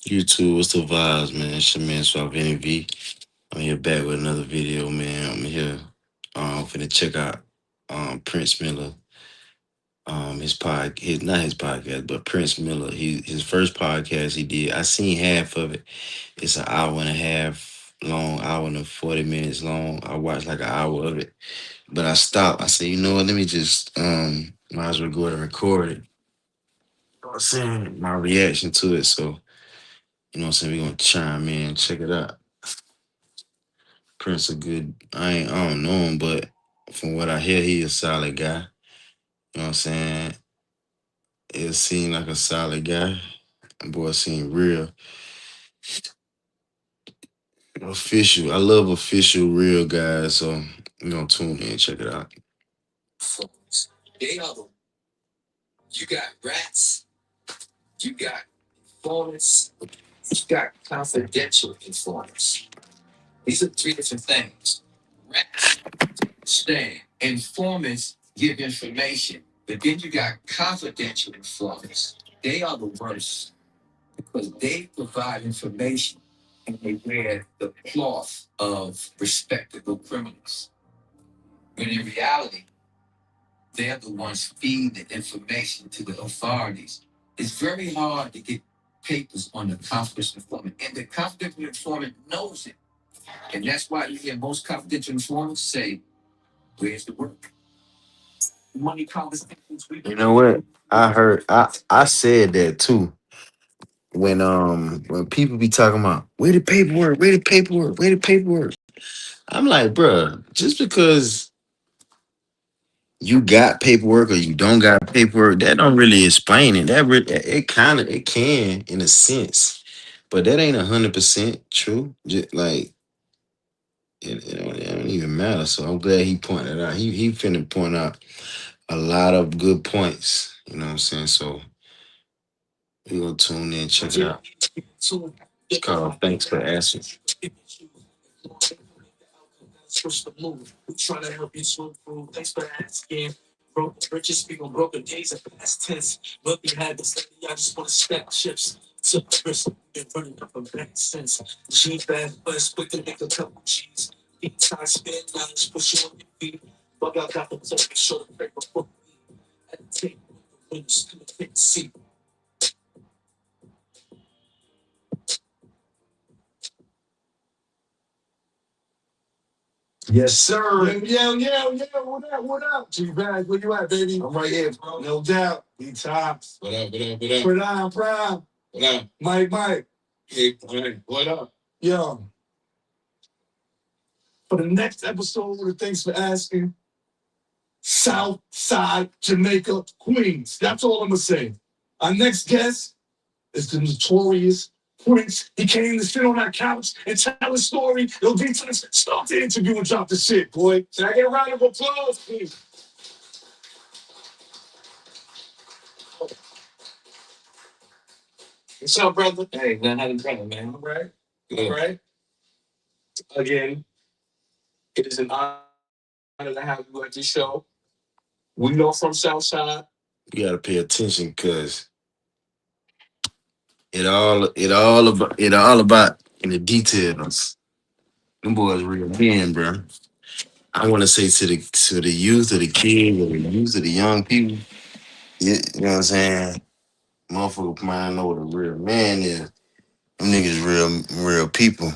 YouTube, what's the vibes, man? It's your man SuavenyV. I'm here back with another video, man. I'm here finna check out Prince Miller. His not his podcast, but Prince Miller. His first podcast he did. I seen half of it. It's an hour and a half long, hour and 40 minutes long. I watched like an hour of it. But I stopped. I said, you know what, let me just might as well go ahead and record it. You know what I'm saying? My reaction to it. So you know what I'm saying? We're gonna chime in, check it out. Prince a good I don't know him, but from what I hear, he a solid guy. You know what I'm saying? It seemed like a solid guy. Boy seemed real. Official. I love official real guys, so we're gonna tune in, check it out. They are the you got rats, you got informants, you got confidential informants. These are three different things. Rats stand. Informants give information, but then you got confidential informants. They are the worst because they provide information and they wear the cloth of respectable criminals. When in reality, they're the ones feeding the information to the authorities. It's very hard to get papers on the confidential informant, and the confidential informant knows it. And that's why you hear most confidential informants say, where's the work? Money conversations. You know what? I said that too. When people be talking about where the paperwork, where the paperwork, where the paperwork. I'm like, bruh, just because you got paperwork or you don't got paperwork, that don't really explain it. It kind of it can in a sense, but that ain't 100% true. Just like it don't even matter. So I'm glad he pointed it out. He finna point out a lot of good points. You know what I'm saying? So we gonna tune in, check it out. It's called Thanks for Asking. Switch the move. We trying to help you to improve. Thanks for asking. Broke riches, speak on broken days and past tense. Look, you had this lady, I just want to stack chips. Took the risk, been running up a back since. G bad buzz, quick to make a couple G's. Deep time spin, now just push you on your feet. Bug out, got the play, make sure to break before me. At the table, when you still take the seat. Yes, sir. What up, what up? G-Bag, where you at, baby? I'm right here, bro. No doubt. D-Tops. What up, what up, what up? Prime, Prime. What up? Mike. Hey, what up? Yo, for the next episode, thanks for asking. South Side, Jamaica, Queens. That's all I'm going to say. Our next guest is the notorious Prince. He came to sit on that couch and tell his story. Yo, D-Tops, start the interview and drop the shit, boy. Can I get a round of applause, please? What's up, brother? Hey, man, how you doing, man? All right. Good. All right. Again, it is an honor to have you at the show. We know from Southside. You gotta pay attention because it all about in the details. Them boys real men, bro. I want to say to the youth, of the kids, or the youth, of the young people. You know what I'm saying? Motherfucker might know what a real man is. Them niggas real people.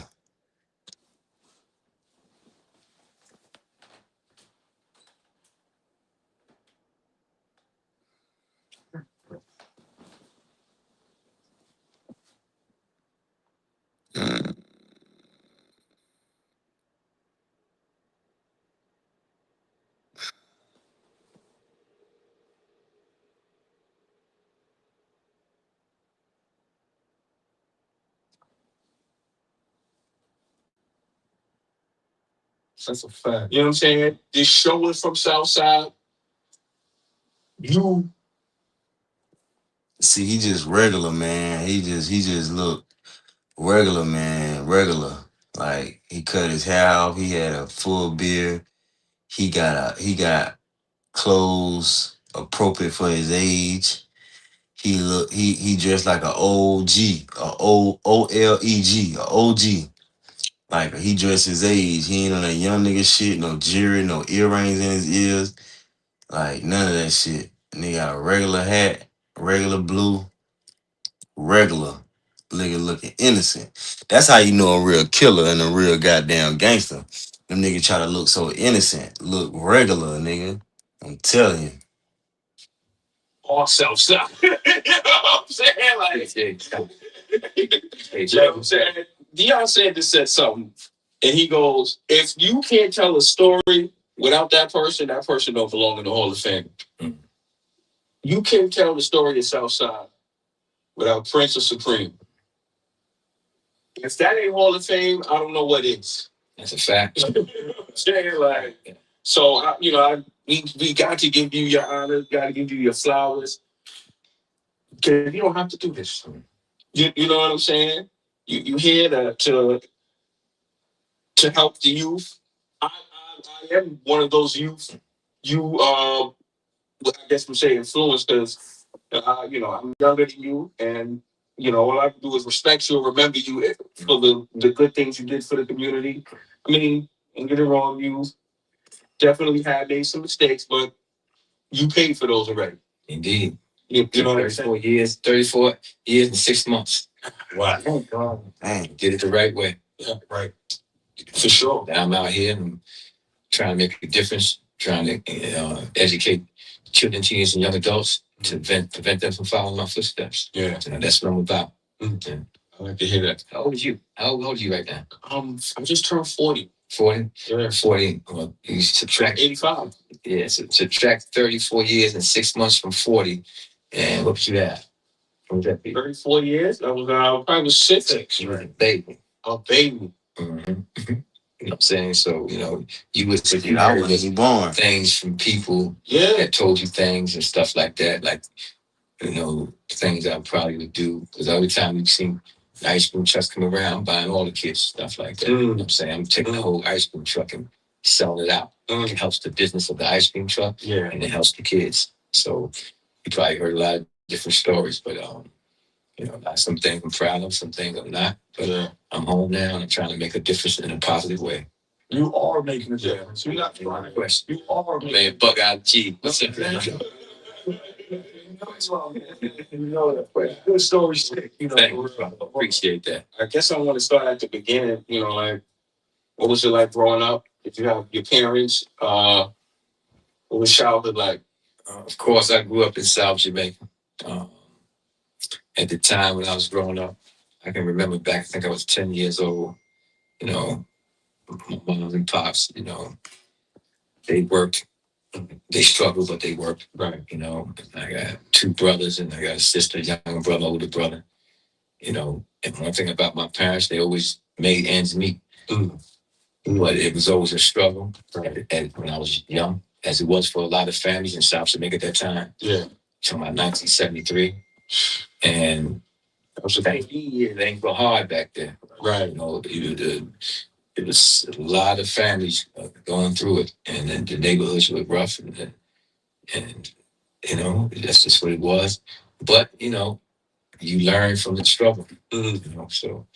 Mm. That's a fact. You know what I'm saying? This show is from Southside. You see, he just regular, man. He just look regular, man. Regular. Like he cut his hair off. He had a full beard. He got clothes appropriate for his age. he dressed like a OG, a OLEG, a OG. Like he dressed his age. He ain't on that young nigga shit, no jewelry, no earrings in his ears, like none of that shit. Nigga got a regular hat, regular blue, regular. Nigga looking innocent. That's how you know a real killer and a real goddamn gangster. Them niggas try to look so innocent, look regular, nigga. I'm telling you. All self-stop. You know what I'm saying? Like, you know what I'm saying? Deion Sanders said something, and he goes, if you can't tell a story without that person don't belong in the Hall of Fame. Mm. You can't tell the story of Southside without Prince or Supreme. If that ain't Hall of Fame, I don't know what is. That's a fact. You know what I'm saying? Like, so, we got to give you your honor, got to give you your flowers. Because you don't have to do this. You know what I'm saying? You here to help the youth. I am one of those youth. I guess we say influence because I'm younger than you, and all I can do is respect you and remember you for the good things you did for the community. I mean, don't get it wrong, you definitely had made some mistakes, but you paid for those already. Indeed. You know what I'm saying? 34 years and 6 months. Wow. Oh, God. Dang. Did it the right way. Yeah, right. For sure. Now I'm out here and trying to make a difference, trying to educate children, teens, and young adults to prevent them from following my footsteps. Yeah. That's what I'm about. Mm-hmm. I like to hear that. How old are you? How old are you right now? I just turned 40. 40? Yeah. 40. Well, you subtract 85. Yeah, so subtract 34 years and 6 months from 40. And what would you have? What would that be? 34 years? I was probably was 6. You were a baby. A baby. Mm-hmm. You know what I'm saying? So, you would see born things from people that told you things and stuff like that. Like, things I probably would do. Because every time you've seen the ice cream trucks come around, I'm buying all the kids stuff like that. You know what I'm saying? I'm taking the whole ice cream truck and selling it out. It helps the business of the ice cream truck, and it helps the kids. So you probably heard a lot of different stories, but some things I'm proud of, some things I'm not. But I'm home now and I'm trying to make a difference in a positive way. You are making a difference. You're not trying to question. You are man, bug out G. What's up, man? Good story stick. Thank you, brother. Appreciate that. I guess I want to start at the beginning. Like, what was it like growing up? If you have your parents, what was childhood like? Of course, I grew up in South Jamaica. At the time when I was growing up, I can remember back, I think I was 10 years old, my mom and pops, they worked. They struggled, but they worked. Right. I got 2 brothers and I got a sister, younger brother, older brother. And one thing about my parents, they always made ends meet. Mm. But it was always a struggle. Right. And when I was young, as it was for a lot of families in South Jamaica at that time. Yeah. Talking about 1973. And I was like, it ain't go hard back then. Right. It was a lot of families going through it, and then the neighborhoods were rough, and that's just what it was. But you learn from the struggle. Mm-hmm. So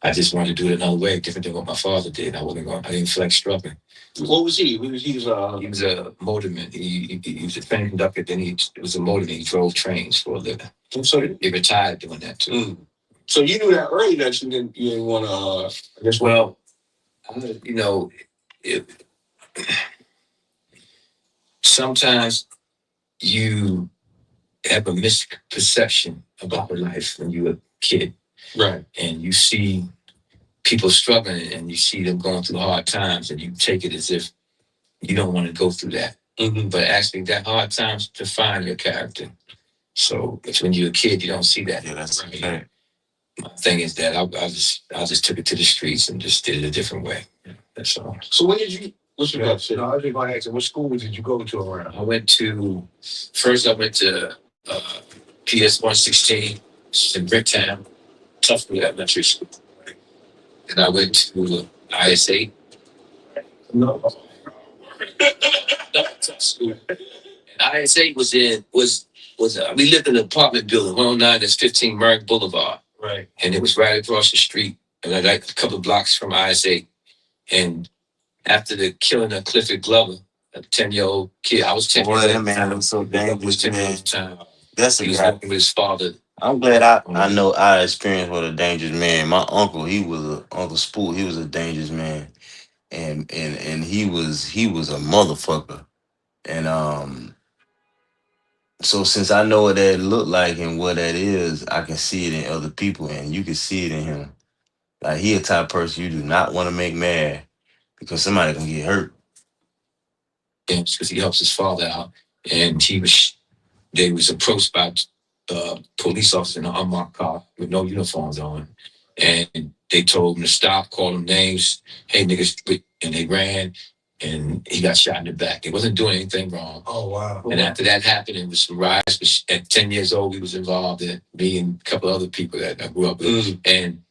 I just wanted to do it another way, different than what my father did. I didn't feel like struggling. What was he? He was a motorman. He was a train conductor. Then he was a motorman. He drove trains for a living. So he retired doing that too. Mm. So you knew that early that you didn't want to. I guess. Well, sometimes you have a misperception about life when you're a kid, right? And you see people struggling, and you see them going through hard times, and you take it as if you don't want to go through that. Mm-hmm. But actually, that hard times define your character. So it's when you're a kid, you don't see that. Yeah, that's right. My thing is that I just took it to the streets and just did it a different way. Yeah, that's all. So what's your question? No, I was just going to ask you, what school did you go to around? I went to PS 116 in Bricktown, Tufton Elementary School. And I went to IS8. No. Tough school. And IS8 was was we lived in an apartment building, 109, that's 15 Merrick Boulevard. Right. And it was right across the street, and like a couple of blocks from ISA. And after the killing of Clifford Glover, a 10-year-old kid, I was 10 Boy, years that old. man looks so I was dangerous, 10 years man. old at the time. That's He a was guy. working with his father. I'm glad I know I experienced with a dangerous man. My uncle, he was a Uncle Spool. He was a dangerous man, and he was a motherfucker. And so since I know what that looked like and what that is, I can see it in other people, and you can see it in him. Like he a type of person you do not want to make mad because somebody gonna get hurt. Because he helps his father out, and they was approached by police officers in an unmarked car with no uniforms on, and they told him to stop, call them names, hey niggas, and they ran, and he got shot in the back. He wasn't doing anything wrong. Oh wow! And after that happened, it was some riots. At 10 years old, we was involved in me and a couple of other people that I grew up with, and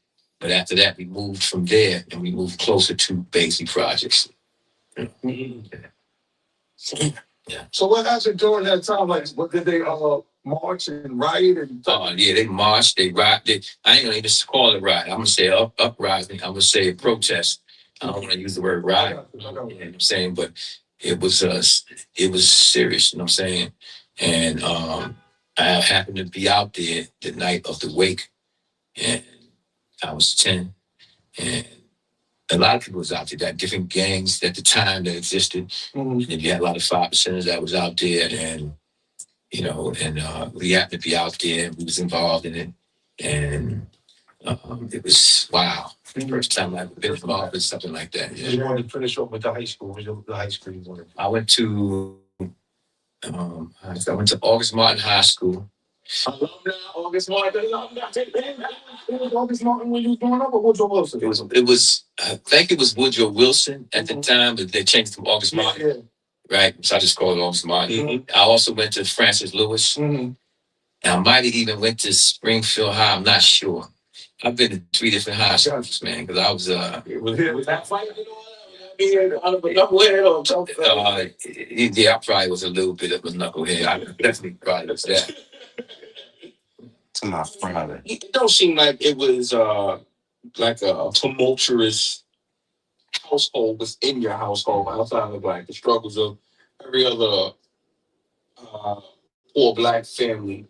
but after that, we moved from there and we moved closer to basic projects. Yeah. So what happened during that time? Like, what did they march and riot and? Oh yeah, they marched, they riot. I ain't gonna even call it riot. I'm gonna say uprising. I'm gonna say protest. I don't want to use the word riot. You know what I'm saying? But it was it was serious. You know what I'm saying? And I happened to be out there the night of the wake, and I was 10, and a lot of people was out there. That different gangs at the time that existed. And then you had a lot of 5%ers that was out there, and we happened to be out there. We was involved in it, and it was wow. The first time I've been involved in something like that. Yeah. You wanted to finish up with the high school. What was the high school you wanted? I went to August Martin High School. Alumni, August Martin. August Martin when you was growing up, or Woodrow Wilson? It was. I think it was Woodrow Wilson at the time, but they changed it to August Martin. Yeah. Right, so I just called it August Martin. I also went to Francis Lewis. And I might have even went to Springfield High. I'm not sure. I've been to 3 different high schools, man, because I was. Was that fighting? Yeah, I probably was a little bit of a knucklehead. I definitely probably was that. To my father. It don't seem like it was like a tumultuous household within your household outside of like the struggles of every other uh, poor black family.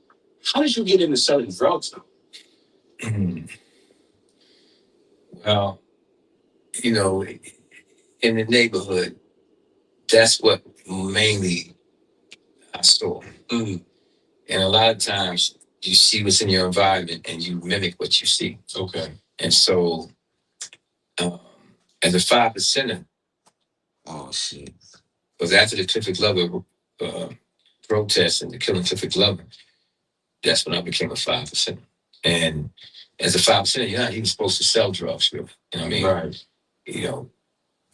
How did you get into selling drugs though? Well, you know, in the neighborhood, that's what mainly I saw. And a lot of times you see what's in your environment and you mimic what you see. Okay. And so um, as a 5%er, Oh shit. because after the Clifford Glover uh, protest and the killing of Clifford Glover, that's when I became a 5%. And as a 5%, you're not even supposed to sell drugs, really. You know what I mean? Right. You know,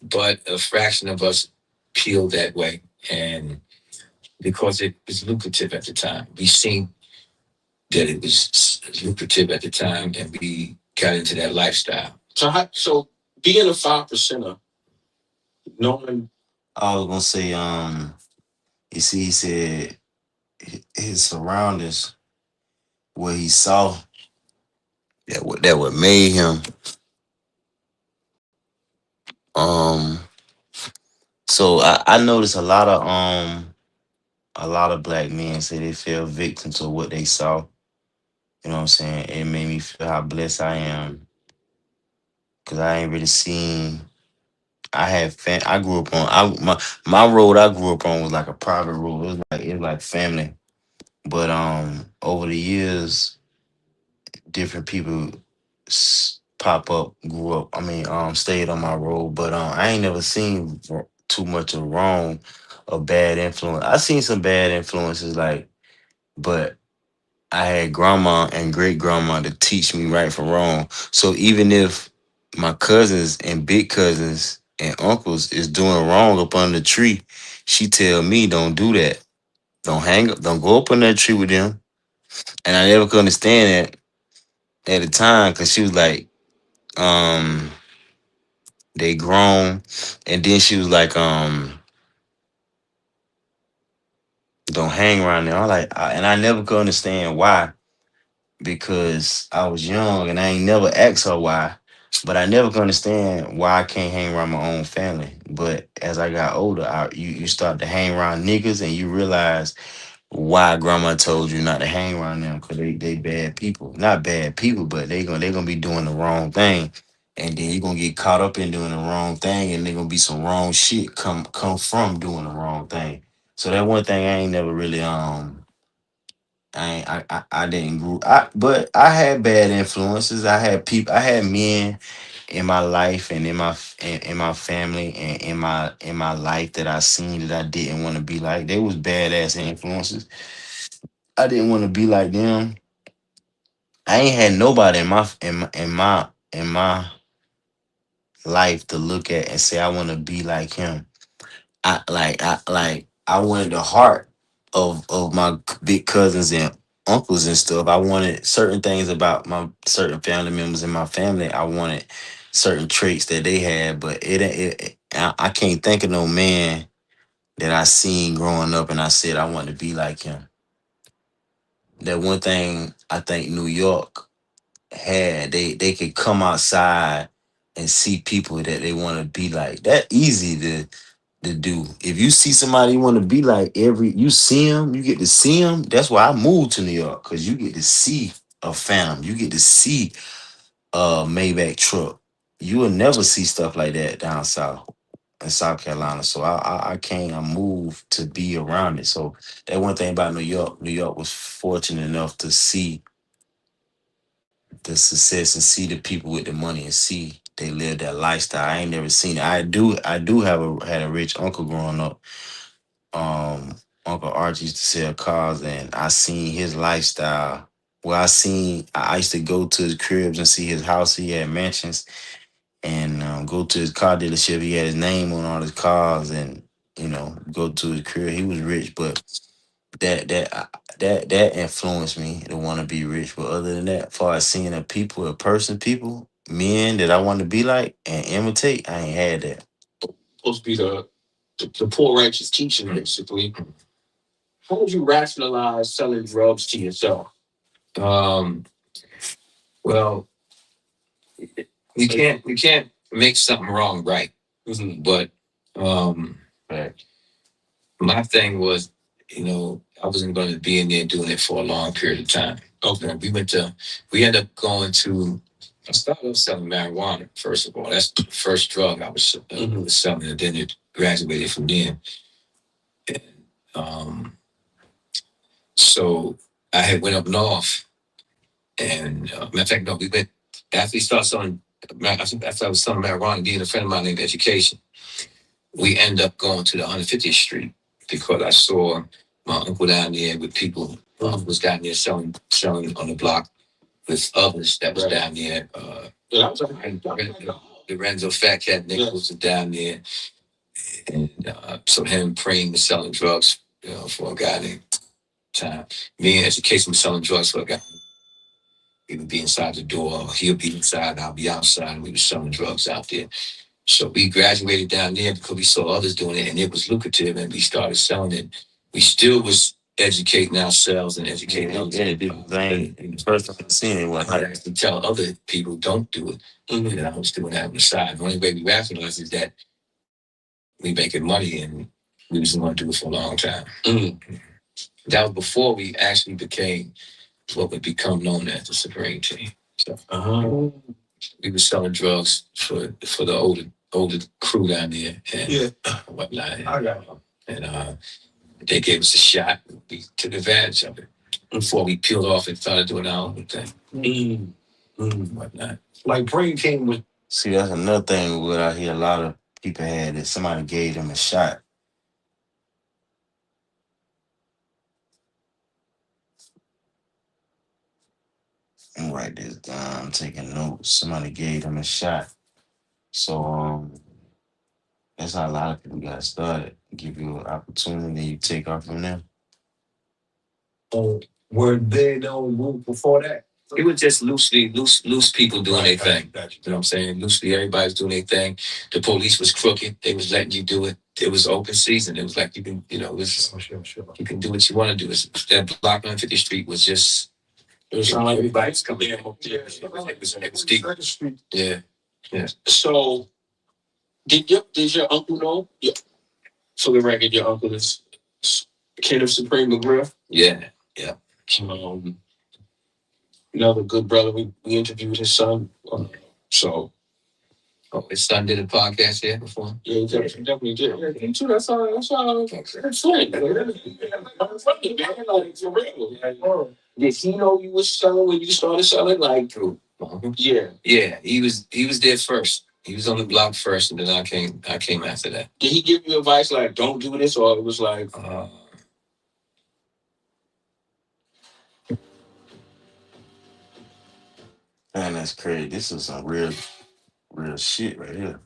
but a fraction of us peeled that way. And because it was lucrative at the time, we seen that it was lucrative at the time, and we got into that lifestyle. So being a 5%er, knowing. I was gonna say, you see, he said his surroundings, what he saw, that what made him. Um, so I noticed a lot of black men say they fell victim to what they saw. You know what I'm saying? It made me feel how blessed I am because I ain't really seen. I grew up on. My road I grew up on was like a private road. It was like family. But over the years, different people pop up, grew up. I mean, stayed on my road. But I ain't never seen too much of wrong or bad influence. I seen some bad influences, like, but I had grandma and great grandma to teach me right from wrong. So even if my cousins and big cousins and uncles is doing wrong up under the tree, she tell me don't do that. Don't hang up. Don't go up on that tree with them. And I never could understand that at the time because she was like, um, they grown, and then she was like, don't hang around there. And I never could understand why, because I was young and I ain't never asked her why. But I never could understand why I can't hang around my own family. But as I got older, you start to hang around niggas and you realize why grandma told you not to hang around them, because they bad people. Not bad people, but they gonna be doing the wrong thing. And then you're gonna get caught up in doing the wrong thing, and they gonna be some wrong shit come from doing the wrong thing. So that one thing I ain't never really I ain't, I didn't grew but I had bad influences. I had men in my life and in my family and in my life that I seen that I didn't want to be like. They was badass influences. I didn't want to be like them. I ain't had nobody in my life to look at and say I want to be like him. I wanted the heart of my big cousins and uncles and stuff. I wanted certain things about my certain family members in my family. I wanted certain traits that they had, but I can't think of no man that I seen growing up and I said I want to be like him. That one thing I think New York had, they could come outside and see people that they want to be like. That easy to do. If you see somebody you want to be like, you see them, you get to see them. That's why I moved to New York, because you get to see a Phantom, you get to see a Maybach truck. You will never see stuff like that down south in South Carolina. So I came, I moved to be around it. So that one thing about New York was fortunate enough to see the success and see the people with the money and see they live that lifestyle. I ain't never seen it. I do had a rich uncle growing up. Uncle Archie used to sell cars, and I seen his lifestyle. Well, I used to go to his cribs and see his house. He had mansions, and go to his car dealership. He had his name on all his cars, and go to his crib. He was rich, but that that that influenced me to want to be rich. But other than that, far as seeing people, men that I want to be like and imitate, I ain't had that. Supposed to be the poor righteous teaching, basically. How would you rationalize selling drugs to yourself? Um, well, you can't make something wrong right. But Right. my thing was, I wasn't going to be in there doing it for a long period of time. Okay, we ended up going to. I started off selling marijuana first of all. That's the first drug I was selling, and then it graduated from there. And, so I had went up north, and matter of fact, no, we went after we started selling. After I was selling marijuana, being a friend of mine named Education, we end up going to the 150th Street because I saw my uncle down there with people. My uncle was down there selling on the block with others that was down there. Lorenzo Fat Cat Nichols was down there, and so him praying was selling drugs, for a guy named Time. Me and Education was selling drugs for a guy. He would be inside the door, he'll be inside, I'll be outside, and we were selling drugs out there. So we graduated down there because we saw others doing it and it was lucrative, and we started selling it. We still was educating ourselves and educating others. Yeah, dude, the first time I seen it was I actually tell other people don't do it. And I was doing that on the side. The only way we rationalize is that we making money, and we was going to do it for a long time. That was before we actually became what would become known as the Supreme Team. So we were selling drugs for the older crew down there and whatnot. And they gave us a shot. We took advantage of it before we peeled off and started doing our own thing. Whatnot. Like Brain came with. See, that's another thing what I hear a lot of people had, that somebody gave them a shot. I'm write this down. I'm taking notes. Somebody gave them a shot. So that's how a lot of people got started. Give you an opportunity, you take off from there. Were they no move before that? It was just loose people doing their thing. You know what I'm saying? Loosely, everybody's doing their thing. The police was crooked. They was letting you do it. it was open season. It was like you can, it was you can do what you want to do. That block on 50th Street was just it was like everybody's coming in. It was deep. Yeah, yeah. So did your uncle know? Yeah. For the record, your uncle is Ken of Supreme McGriff. Yeah, yeah. Um, Another good brother. We interviewed his son. So Oh, his son did a podcast here before. Yeah, he definitely did. Yeah, him too. That's all. That's right. Like, for real. Did he know you was selling when you started selling? Like, yeah, yeah. He was there first. He was on the block first, and then I came after that. Did he give you advice like, don't do this, or it was like, Man, that's crazy. This is some real shit right here.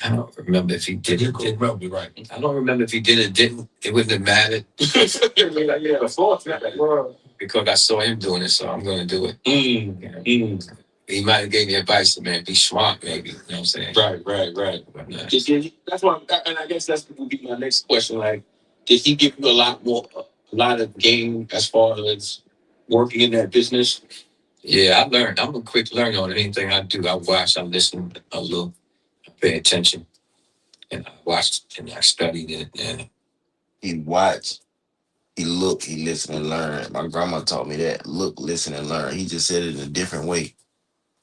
I don't remember if he did it. Didn't. Right. I don't remember if he did it. Didn't. It wouldn't have mattered. Because I saw him doing it, so I'm going to do it. He might have gave me advice, man. Be smart, maybe. You know what I'm saying? Right. That's why, and I guess that would be my next question. Like, did he give you a lot of game as far as working in that business? Yeah, I learned. I'm a quick learner on anything I do. I watch, I listen a little, I pay attention, and I watched and I studied it. And He watch, he look, he listen and learn. My grandma taught me that. Look, listen, and learn. He just said it in a different way.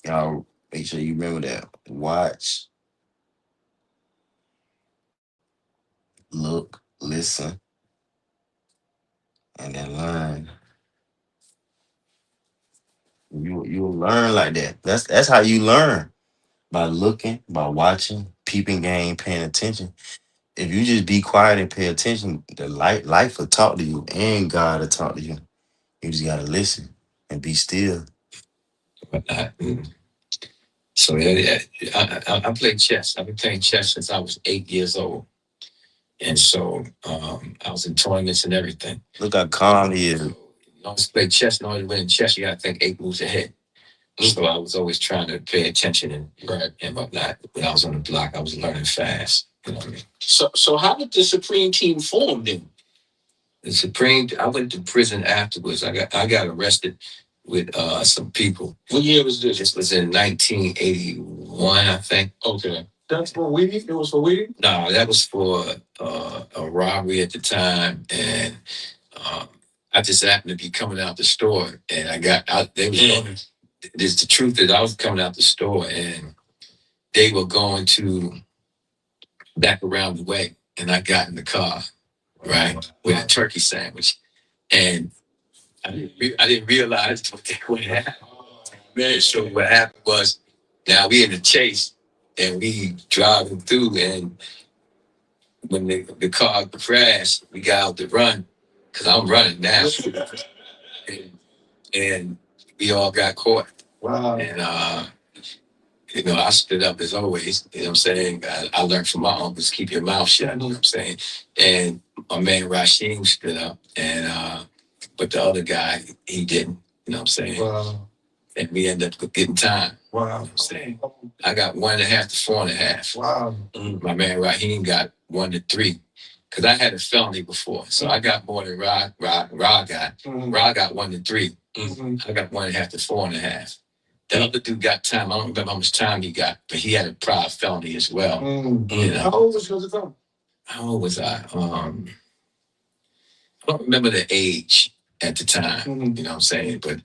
Y'all make sure you remember that. Watch, look, listen, and then learn. You'll learn like that. That's how you learn. By looking, by watching, peeping game, paying attention. If you just be quiet and pay attention, the life will talk to you and God will talk to you. You just gotta listen and be still. whatnot. So yeah, I played chess. I've been playing chess since I was 8 years old. And so I was in tournaments and everything. Look how calm he is. In order to play chess, in order to win in chess, you got to think 8 moves ahead. So I was always trying to pay attention and whatnot. When I was on the block, I was learning fast. You know what I mean? So how did the Supreme team form then? The Supreme, I went to prison afterwards. I got arrested with some people. What year was this? This was in 1981, I think. Okay. That's for weed? It was for weed? No, that was for a robbery at the time, and um, I just happened to be coming out the store, and I got out. They was going. There's the truth that I was coming out the store, and they were going to back around the way, and I got in the car, right, with a turkey sandwich, and I didn't realize what happened. Man, so what happened was, now we in the chase, and we driving through, and when the car crashed, we got out to run, because I'm running now. And we all got caught. Wow. And, I stood up as always. You know what I'm saying? I learned from my uncles, keep your mouth shut. You know what I'm saying? And my man Rasheem stood up, and but the other guy, he didn't. You know what I'm saying? Wow. And we ended up getting time. Wow. You know what I'm saying? I got 1.5 to 4.5. Wow. My man Raheem got 1 to 3. Because I had a felony before. So I got more than Rod got. Rod got 1 to 3. I got 1.5 to 4.5. The other dude got time. I don't remember how much time he got, but he had a prior felony as well. You know? How old was you at the time? How old was I? I don't remember the age at the time. You know what I'm saying? But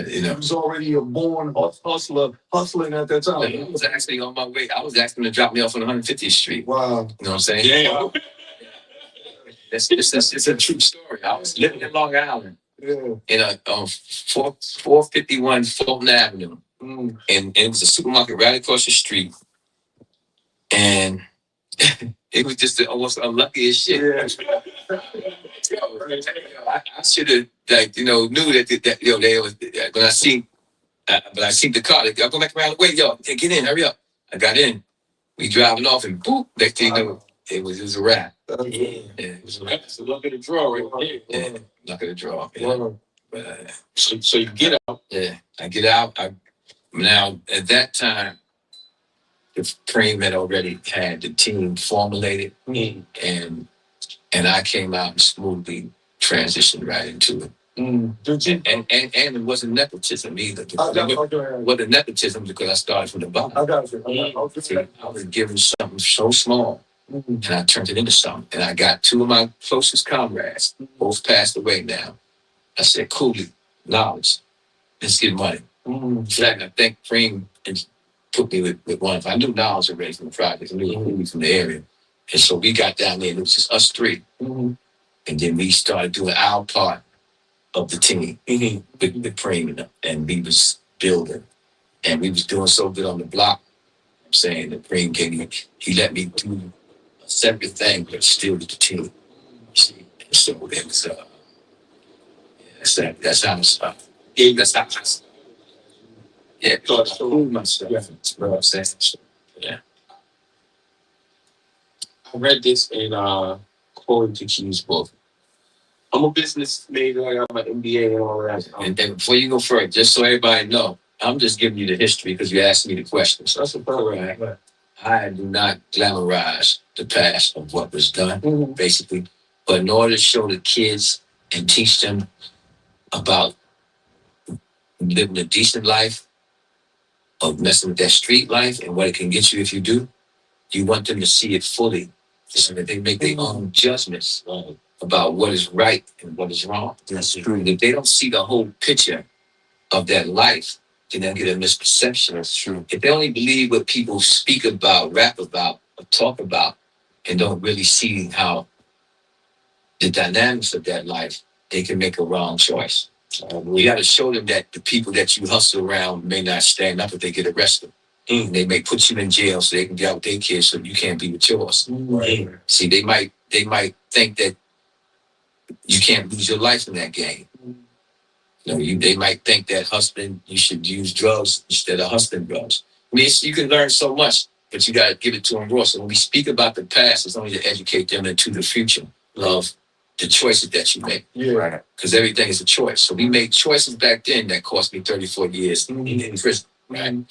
he was already a born hustling at that time. I was actually on my way. I was asking him to drop me off on 150th Street. Wow. You know what I'm saying? Yeah. It's a true story. I was living in Long Island. in a 451 Fulton Avenue. And it was a supermarket right across the street. And it was just almost unlucky as shit. I should have, like, knew that they was, when I seen, but I seen the car, y'all go back around the way, get in, hurry up. I got in, we driving off, and boop, next thing you know, it was a wrap. It was a wrap. It's a luck of the draw right there. Yeah, luck of the draw. Yeah. But, so you get out. Yeah, I get out. Now, at that time, the Cream had already had the team formulated, and I came out and smoothly transitioned right into it. And it wasn't nepotism either. It wasn't nepotism because I started from the bottom. I was given something so small, and I turned it into something. And I got two of my closest comrades, both passed away now. I said, Cooley, knowledge, let's get money. In fact, I think Cream put me with one. If I knew Knowles already from the project, I knew he was from the area. And so we got down there, and it was just us three. And then we started doing our part of the team with Cream, and we was building. And we was doing so good on the block. I'm saying that Cream he let me do a separate thing, but still with the team. See? And so it was, that's how it's that's how it's. Yeah, because I prove myself. Yeah. What I'm saying. Yeah. I read this in Corey Tucci's book. I'm a business major. I got my MBA and all that. And then before you go further, just so everybody know, I'm just giving you the history because you asked me the questions. That's a right. I do not glamorize the past of what was done, basically. But in order to show the kids and teach them about living a decent life, of messing with that street life and what it can get you if you do, you want them to see it fully so that they make their own judgments about what is right and what is wrong. That's true. If they don't see the whole picture of that life, then they'll get a misperception. That's true. If they only believe what people speak about, rap about, or talk about, and don't really see how the dynamics of that life, they can make a wrong choice. You got to show them that the people that you hustle around may not stand up if they get arrested. They may put you in jail so they can get out with their kids so you can't be with yours. Right. See, they might think that you can't lose your life in that game. They might think that you should use drugs instead of hustling drugs. I mean, you can learn so much, but you got to give it to them raw. So when we speak about the past, it's only to educate them into the future of the choices that you make. Yeah. Right. Because everything is a choice. So we made choices back then that cost me 34 years in prison. Right.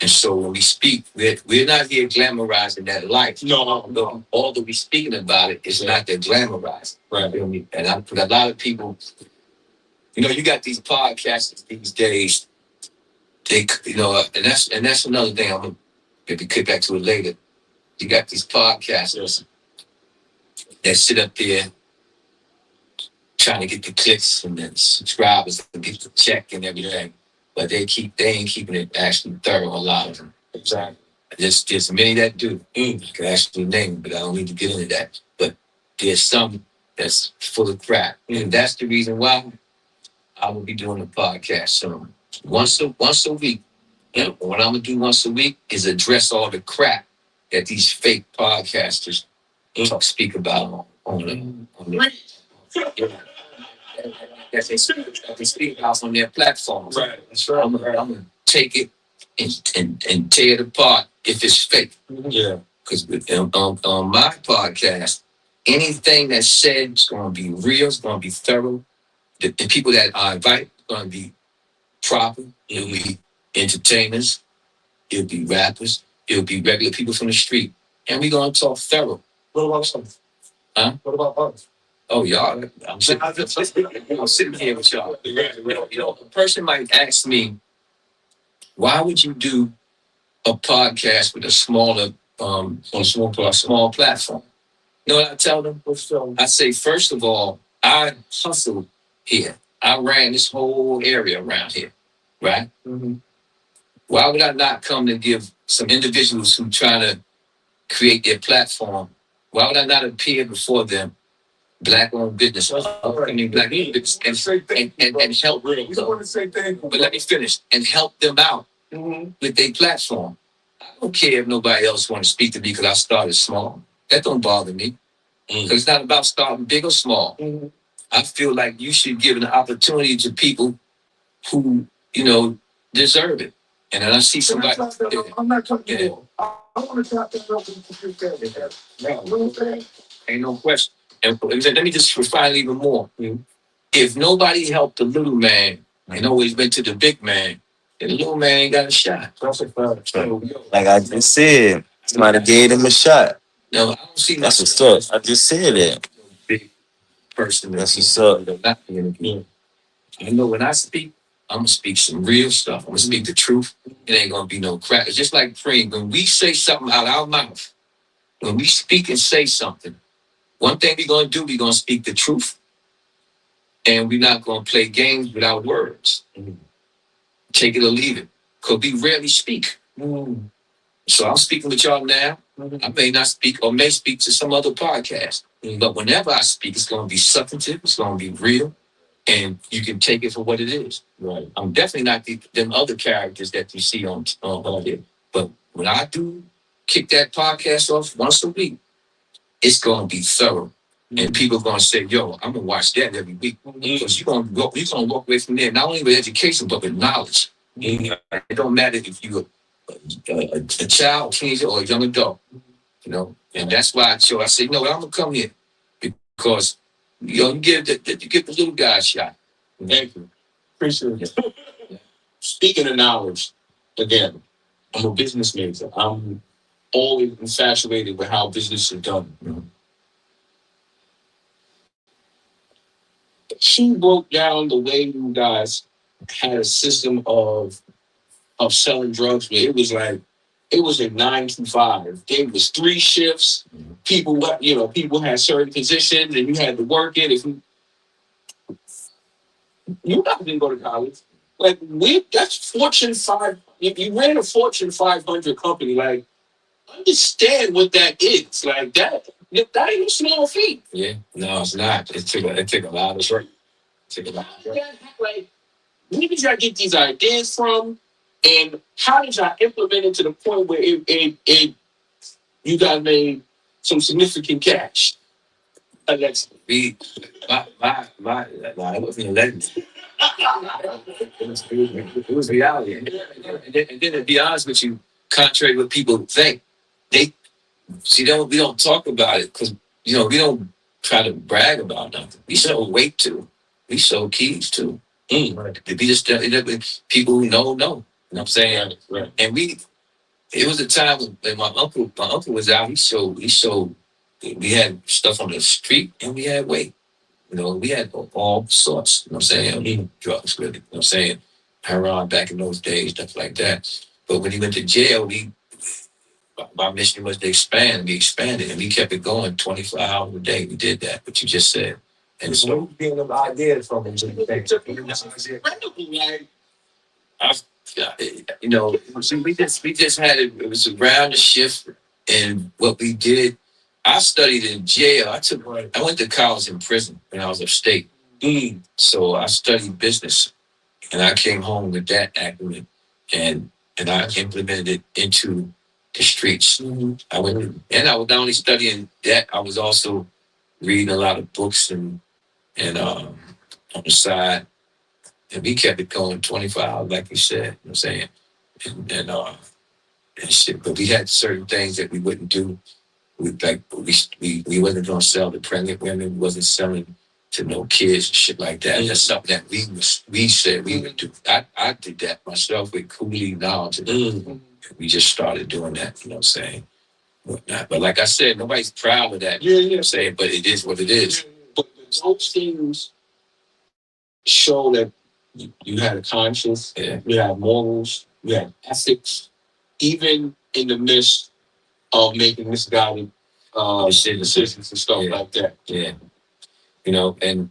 And so when we speak, we're not here glamorizing that life. No. All that we're speaking about it is not that glamorizing. Right. And a lot of people, you got these podcasts these days. They, and that's another thing. I'm gonna maybe get back to it later. You got these podcasters that sit up there trying to get the clicks and the subscribers and get the check and everything, but they ain't keeping it actually thorough. A lot of them. Exactly. There's many that do. I can actually name them, but I don't need to get into that. But there's some that's full of crap, and that's the reason why I will be doing a podcast soon. Once a week. What I'm gonna do once a week is address all the crap that these fake podcasters speak about on the that they speak about on their platforms. Right. That's right. I'm gonna take it and tear it apart if it's fake. Yeah. Because on my podcast, anything that's said is gonna be real. It's gonna be thorough. The people that I invite are gonna be proper. It'll be entertainers. It'll be rappers. It'll be regular people from the street, and we're gonna talk thorough. What about some? Huh? What about others? Oh, y'all, I'm sitting here with y'all. A person might ask me, why would you do a podcast with a small platform? You know what I tell them? I say, first of all, I hustled here. I ran this whole area around here, right? Mm-hmm. Why would I not come to give some individuals who try to create their platform? Why would I not appear before them black-owned business, upcoming black-owned business, and help. But let me finish and help them out with their platform. I don't care if nobody else want to speak to me because I started small. That don't bother me. Because it's not about starting big or small. I feel like you should give an opportunity to people who, deserve it. And then I see somebody. I'm not talking about. I want to talk about ain't no question. And let me just refine even more. If nobody helped the little man and always went to the big man, then the little man ain't got a shot. Like I just said, somebody gave him a shot. No, I don't see That's what's up. I just said that. Big person. That's what's up. I know when I speak, I'm gonna speak some real stuff. I'm gonna speak the truth. It ain't gonna be no crap. It's just like praying. When we say something out our mouth, when we speak and say something, one thing we're gonna do, we're gonna speak the truth, and we're not gonna play games with our words. Take it or leave it, because we rarely speak. So I'm speaking with y'all now. I may not speak or may speak to some other podcast, but whenever I speak, it's gonna be substantive. It's gonna be real. And you can take it for what it is. Right. I'm definitely not them other characters that you see on there. But when I do kick that podcast off once a week, it's gonna be thorough. And people are gonna say, yo, I'm gonna watch that every week. Because you're gonna walk away from there, not only with education, but with knowledge. It don't matter if you're a child, teenager, or a young adult. And that's why I say, no, I'm gonna come here. Because you give the little guy a shot. Thank you. Appreciate it. Speaking of knowledge, again, I'm a business major. I'm always infatuated with how business is done. She broke down the way you guys had a system of selling drugs where it was like it was a 9 to 5. There was 3 shifts. People had certain positions and you had to work it. If you guys didn't go to college. Like that's Fortune 5. If you ran a Fortune 500 company, like understand what that is. Like that ain't a small feat. Yeah, no, it's not. It took a lot of work. Like, where did y'all get these ideas from? And how did y'all implement it to the point where you guys made some significant cash? Allegedly. It wasn't allegedly. It was reality. And then to be honest with you, contrary to what people think, we don't talk about it because we don't try to brag about nothing. We show weight too. We show keys too. Right. We just people who know. You know what I'm saying? Right. And it was a time when my uncle was out. He showed. We had stuff on the street and we had weight. We had all sorts. You know what I'm saying? Drugs, really. You know what I'm saying? Heroin back in those days, stuff like that. But when he went to jail, my mission was to expand. We expanded and we kept it going 24 hours a day. We did that, what you just said. And so being an idea from him. We just had it. It was around the shift, and what we did. I studied in jail. I went to college in prison when I was upstate. So I studied business, and I came home with that acumen, and I implemented it into the streets. I was not only studying that, I was also reading a lot of books and on the side. And we kept it going 24 hours, like you said. You know what I'm saying? And shit. But we had certain things that we wouldn't do. We wasn't gonna sell to pregnant women. We wasn't selling to no kids and shit like that. That's something that we said we would do. I did that myself with Cooley knowledge. We just started doing that. You know what I'm saying? But like I said, nobody's proud of that. Yeah. You know what I'm saying? But it is what it is. But those things show that you had a conscience, you had morals, you had ethics, even in the midst of making misguided decisions and stuff like that. Yeah. And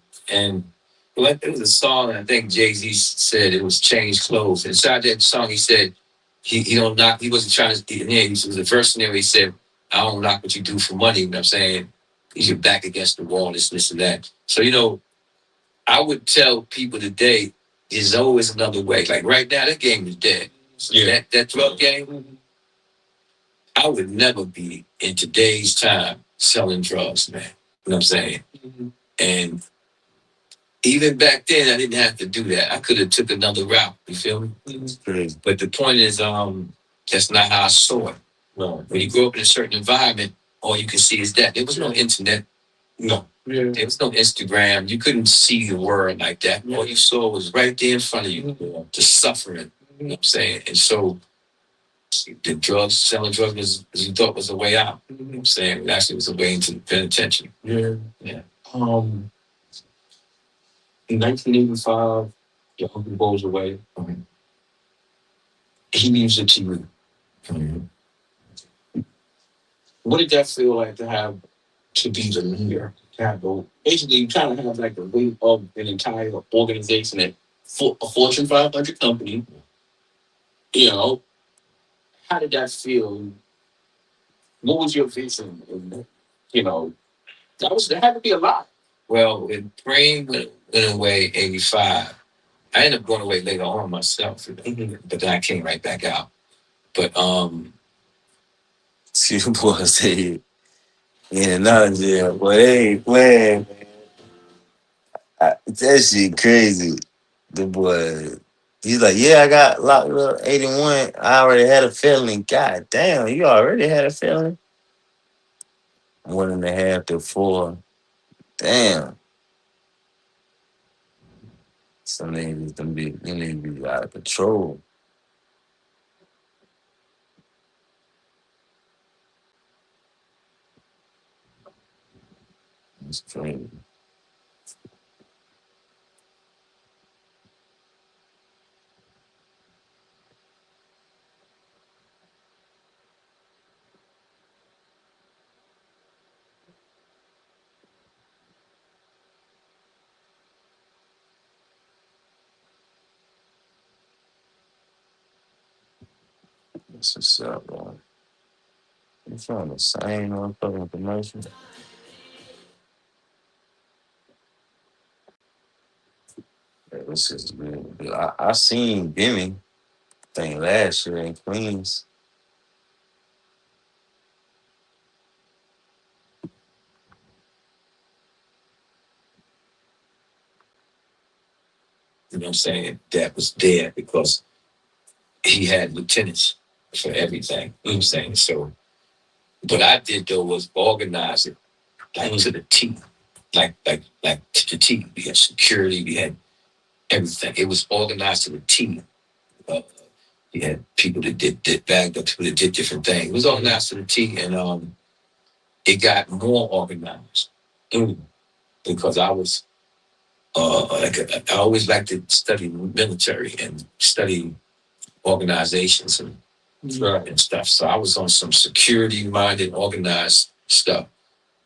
it was a song, and I think Jay-Z said it was Change Clothes. Inside that song, he said he don't knock, he wasn't trying to, it was a verse in there where he said, I don't knock what you do for money, you know what I'm saying? You're back against the wall, this, and that. So, I would tell people today, there's always another way. Like right now, that game is dead. Yeah. That drug game, I would never be in today's time selling drugs, man. You know what I'm saying? Mm-hmm. And even back then, I didn't have to do that. I could have took another route. You feel me? Mm-hmm. But the point is, that's not how I saw it. No. When you grow up in a certain environment, all you can see is that. There was no internet. No. Yeah. There was no Instagram. You couldn't see the world like that. Yeah. All you saw was right there in front of you, just suffering. You know what I'm saying? And so the selling drugs as you thought was a way out. You know what I'm saying? It actually was a way into the penitentiary. Yeah. Yeah. In 1985, your uncle goes away. He leaves it to you. Mm-hmm. What did that feel like to be the leader? Basically, you kind of have like the weight of an entire organization at a Fortune 500 company. How did that feel? What was your vision? There had to be a lot. Well, when Brain went away 85, I ended up going away later on myself, but then I came right back out. But see the boy say in another jail, boy, they ain't playing, man. That shit crazy. The boy, he's like, yeah, I got locked up 81. I already had a felony. God damn, you already had a felony? 1.5 to 4. Damn. Some niggas you need to be out of control. It's crazy. That's what's up, bro. You from the same motherfucking commercial? Yeah, this is good. I seen Demi thing last year in Queens. You know what I'm saying? That was there because he had lieutenants for everything. You know what I'm saying? So what I did though was organize it like to the T. Like to the T. We had security, we had everything. It was organized to the T. You had people that did bagged up, people that did different things. It was organized to the T, and it got more organized because I was I always liked to study military and study organizations and stuff. So I was on some security-minded, organized stuff.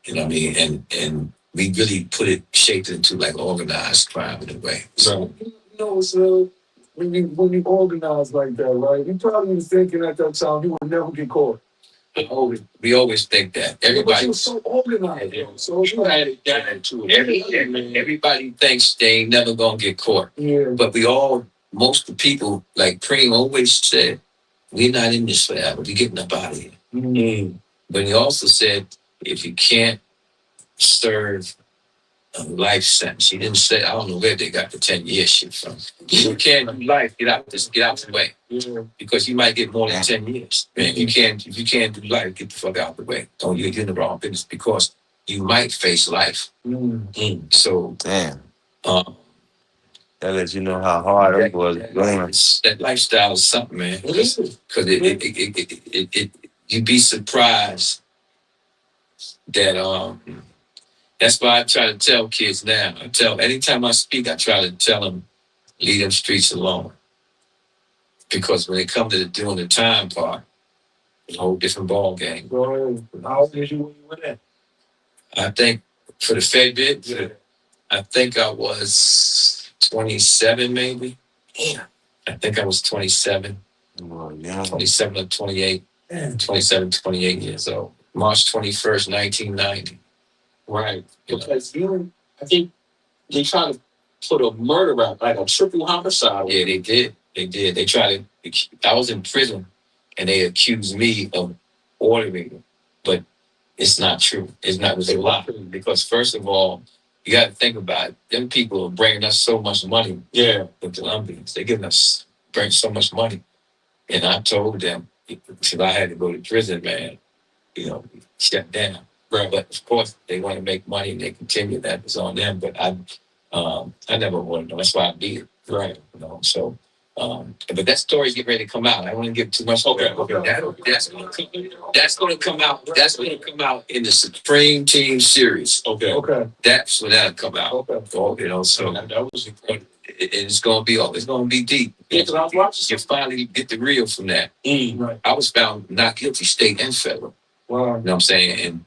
You know what I mean? And we really shaped it into like organized crime in a way. So so when you organize like that, right? You probably was thinking at that time you would never get caught. We always think that. Everybody was so organized. Yeah. So you had it down to it. Everybody thinks they ain't never gonna get caught. Yeah. But most of the people, like Preem always said, we're not in this forever. We're getting up out of here. Mm-hmm. But he also said, if you can't serve a life sentence, he didn't say, I don't know where they got the 10-year shit from. If you can't do life, get out the way. Yeah. Because you might get more than 10 years. And if you can't do life, get the fuck out of the way. Don't you're in the wrong business because you might face life. Mm. So damn. That lets you know how hard it was going. That lifestyle is something, man. Because you'd be surprised that that's why I try to tell kids now. Anytime I speak, I try to tell them, leave them streets alone. Because when they come to doing the time part, it's a whole different ball game. How old was you when you went in? I think for the Fed bit, I think I was 27 maybe. Yeah. I think I was 27. Oh, yeah. 27 or 28. 27, 28 years old. March 21st, 1990. Right. Because I think they tried to put a murder rap, like a triple homicide. Yeah, they did. They did. They tried to. I was in prison, and they accused me of ordering it, but it's not true. It's not. It was a lie. Because first of all, you got to think about it. Them people are bringing us so much money. Yeah, the Colombians. They're giving us bring so much money, and I told them if I had to go to prison, man, shut down. Right. But of course, they want to make money and they continue. That was on them. But I never wanted to. That's why I did it. Right. So, but that story's getting ready to come out. I don't want to give too much. Okay. That's going to come out. That's going to come out in the Supreme Team series. Okay. That's when that'll come out. Okay. So that was important. It's going to be all. It's going to be deep. Yeah, you finally get the real from that. Right. I was found not guilty, state and federal. Wow. You know what I'm saying? And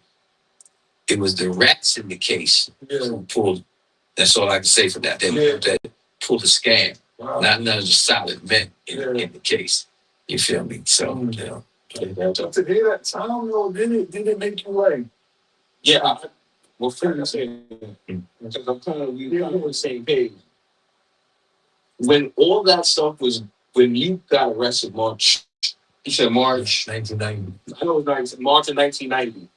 it was the rats in the case who pulled. That's all I can say for that. They that pulled the scam. Wow. Not none of the solid men in the case. You feel me? So, to hear that, I don't know. Did it make you like? Yeah. Well, fair say because I'm kind of on the same page. When all that stuff was, when you got arrested, March. You said March 1990. I know it was March of 1990.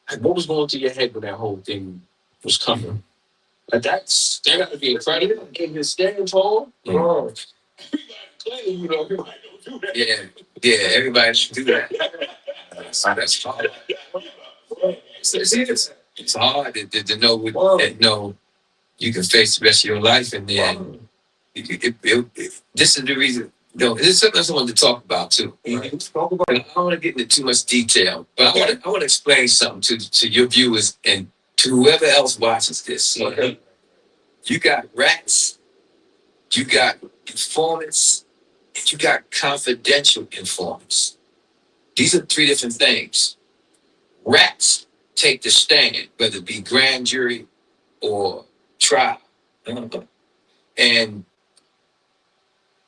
Like, what was going through your head when that whole thing was coming? Like, that got to be incredible. Getting his stand tall. Bro. Everybody don't do that. Yeah, everybody should do that. That's hard. It's hard to know you can face the rest of your life, and then this is the reason. This is something else I wanted to talk about too. Right. I don't want to get into too much detail, but I want to explain something to your viewers and to whoever else watches this. Okay. You got rats, you got informants, and you got confidential informants. These are three different things. Rats take the stand, whether it be grand jury or trial, and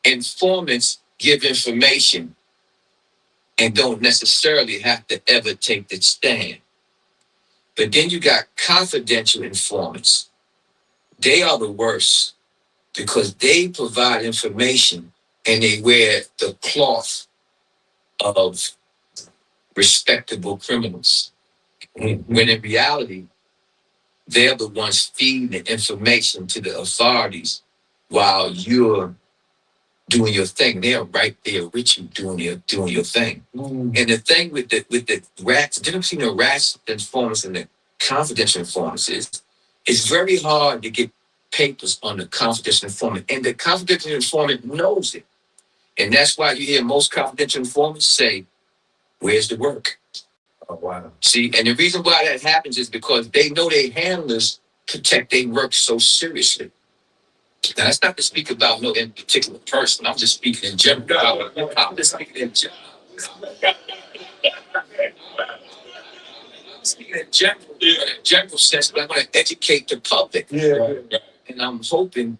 informants give information and don't necessarily have to ever take the stand. But then you got confidential informants. They are the worst because they provide information and they wear the cloth of respectable criminals. When in reality, they're the ones feeding the information to the authorities while you're doing your thing. They're right there with you doing your thing. And the thing with the rats, the difference between the rats informants and the confidential informants is it's very hard to get papers on the confidential informant. And the confidential informant knows it. And that's why you hear most confidential informants say, where's the work? Oh, wow. See, and the reason why that happens is because they know their handlers protect their work so seriously. Now, that's not to speak about no in particular person. I'm just speaking in general. I'm just speaking in general. I'm speaking in general sense, but I'm going to educate the public. Yeah. And I'm hoping,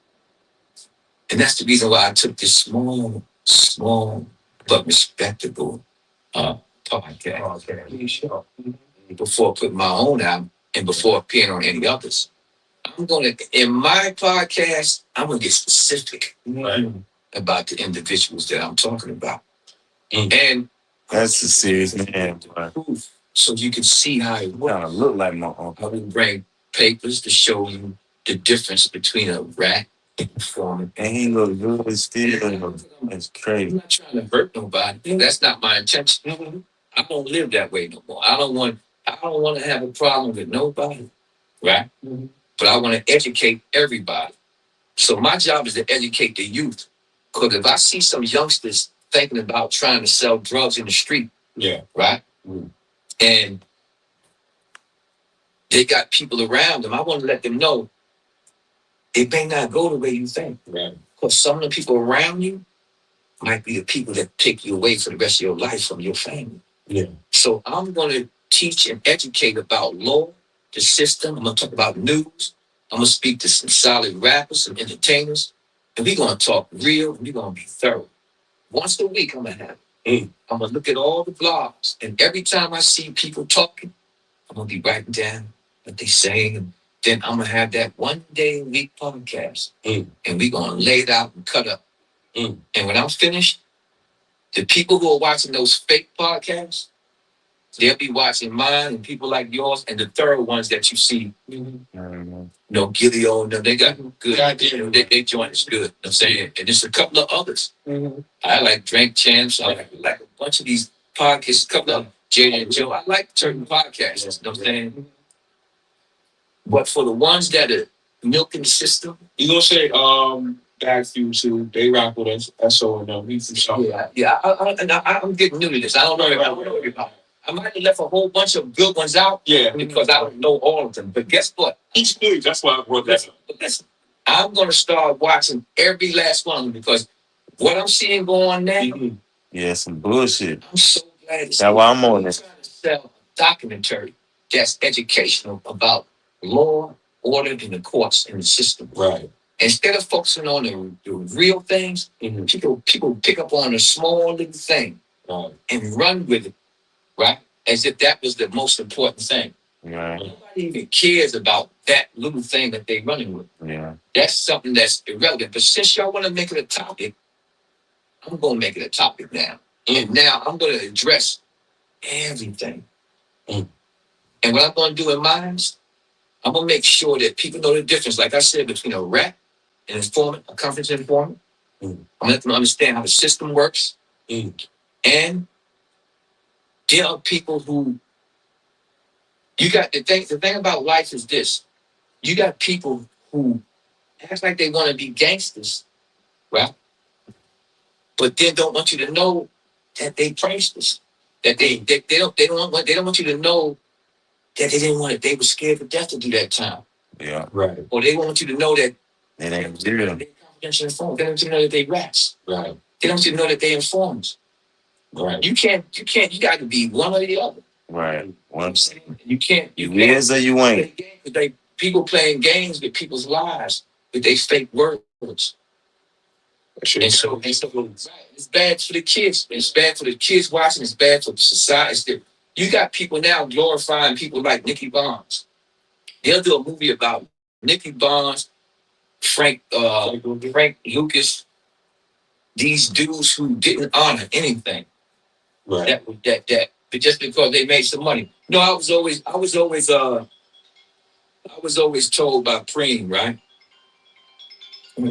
and that's the reason why I took this small, but respectable podcast. Okay. Sure. Before putting my own out and before appearing on any others. In my podcast, I'm going to get specific about the individuals that I'm talking about. And That's a serious man. Proof, so you can see how it works. Look like my uncle. I will bring papers to show you the difference between a rat and a informant. And he look good still. That's crazy. I'm not trying to hurt nobody. That's not my intention. I don't live that way no more. I don't want to have a problem with nobody, right? But I want to educate everybody. So my job is to educate the youth. Because if I see some youngsters thinking about trying to sell drugs in the street, right? And they got people around them, I want to let them know it may not go the way you think. Right. Because some of the people around you might be the people that take you away for the rest of your life from your family. Yeah. So I'm going to teach and educate about law, the system. I'm going to talk about news. I'm going to speak to some solid rappers, some entertainers, and we're going to talk real, and we're going to be thorough. Once a week, I'm going to have it. I'm going to look at all the blogs, and every time I see people talking, I'm going to be writing down, what they say. Then I'm gonna have that 1 day a week podcast, and we gonna lay it out and cut up. And when I'm finished, the people who are watching those fake podcasts, they'll be watching mine and people like yours, and the third ones that you see. Gilio, they got good. They joint is good. You know what I'm saying, and there's a couple of others. I like Drink Champs. I like a bunch of these podcasts. A couple of Jada and Joe. I like certain podcasts. You know what I'm saying. But for the ones that are milking the system, you gonna say back few too. They rock with us. That's all I know. Yeah. I'm getting new to this. I don't know everybody. I might have left a whole bunch of good ones out. Yeah. Because I don't know all of them. But guess what? Each new. That's why I brought that up. But listen, I'm gonna start watching every last one of them because what I'm seeing going now. Yeah, some bullshit. I'm so glad. That's why I'm on this. Trying to sell a documentary that's educational about law, order, and the courts and the system. Right. Instead of focusing on the real things, people pick up on a small little thing and run with it, right? As if that was the most important thing. Right. Nobody even cares about that little thing that they're running with. Yeah. That's something that's irrelevant. But since y'all want to make it a topic, I'm going to make it a topic now. And now I'm going to address everything. And what I'm going to do in mine, I'm going to make sure that people know the difference, like I said, between a rat, an informant, a conference informant. I'm going to let them understand how the system works. And there are people who, the thing about life is this. You got people who act like they want to be gangsters, right? But then don't want you to know that they pranksters. That they don't want you to know that they didn't want it. They were scared to death to do that time. Yeah. Right. Or they want you to know that it ain't real. They confidential informed. They don't want you to know that they rats. Right. They don't want you to know that they informers. Right. You got to be one or the other. Right. You can't. You is or you ain't. People playing games with people's lives with their fake words. And so it's bad for the kids. It's bad for the kids watching. It's bad for the society. You got people now glorifying people like Nicky Barnes. They'll do a movie about Nicky Barnes, Frank Lucas, these dudes who didn't honor anything. Right. That but just because they made some money. No, I was always told by Preem, right? I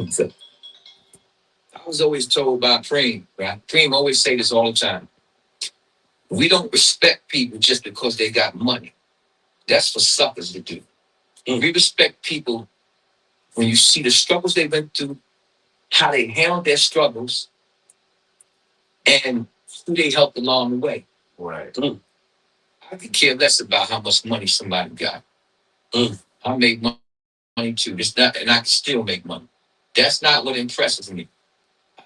was always told by Preem, right? Preem always say this all the time. We don't respect people just because they got money. That's for suckers to do. We respect people when you see the struggles they went through, how they handled their struggles, and who they helped along the way. Right. I could care less about how much money somebody got. I make money too. And I can still make money. That's not what impresses me.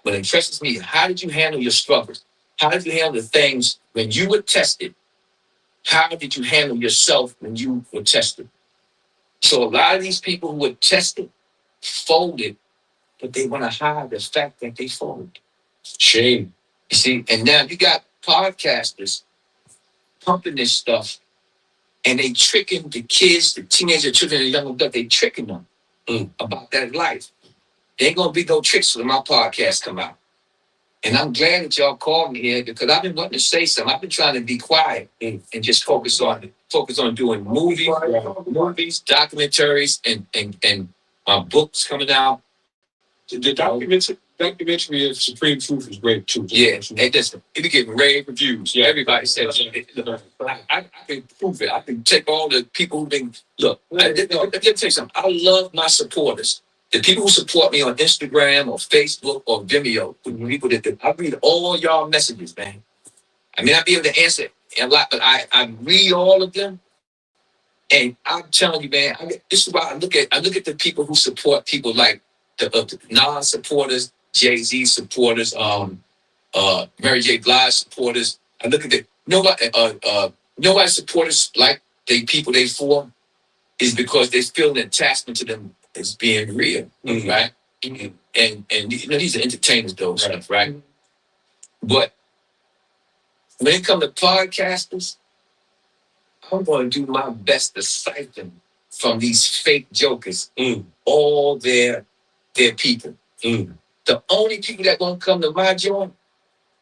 What impresses me is how did you handle your struggles? How did you handle the things when you were tested? How did you handle yourself when you were tested? So a lot of these people who were tested folded, but they want to hide the fact that they folded. Shame. You see, and now you got podcasters pumping this stuff, and they tricking the kids, the teenager children, the young adult. They tricking them about that life. There ain't gonna be no tricks when my podcast come out. And I'm glad that y'all called me here because I've been wanting to say something. I've been trying to be quiet and just focus on doing movies, documentaries, and books coming out. The documentary of Supreme Truth is great too. Yeah, and listen, it be getting rave reviews. Yeah, everybody says I can prove it. I can take all the people who've been look. Let me tell you something. I love my supporters. The people who support me on Instagram or Facebook or Vimeo, people that I read all y'all messages, man. I may not be able to answer a lot, but I read all of them. And I'm telling you, man, this is why I look at the people who support people like the non-supporters, Jay-Z supporters, Mary J. Blige supporters. I look at nobody supporters like the people they for is because they feel an attachment to them as being real, right? And these are entertainers though, stuff, right? But when it comes to podcasters, I'm going to do my best to siphon from these fake jokers all their people. The only people that going to come to my joint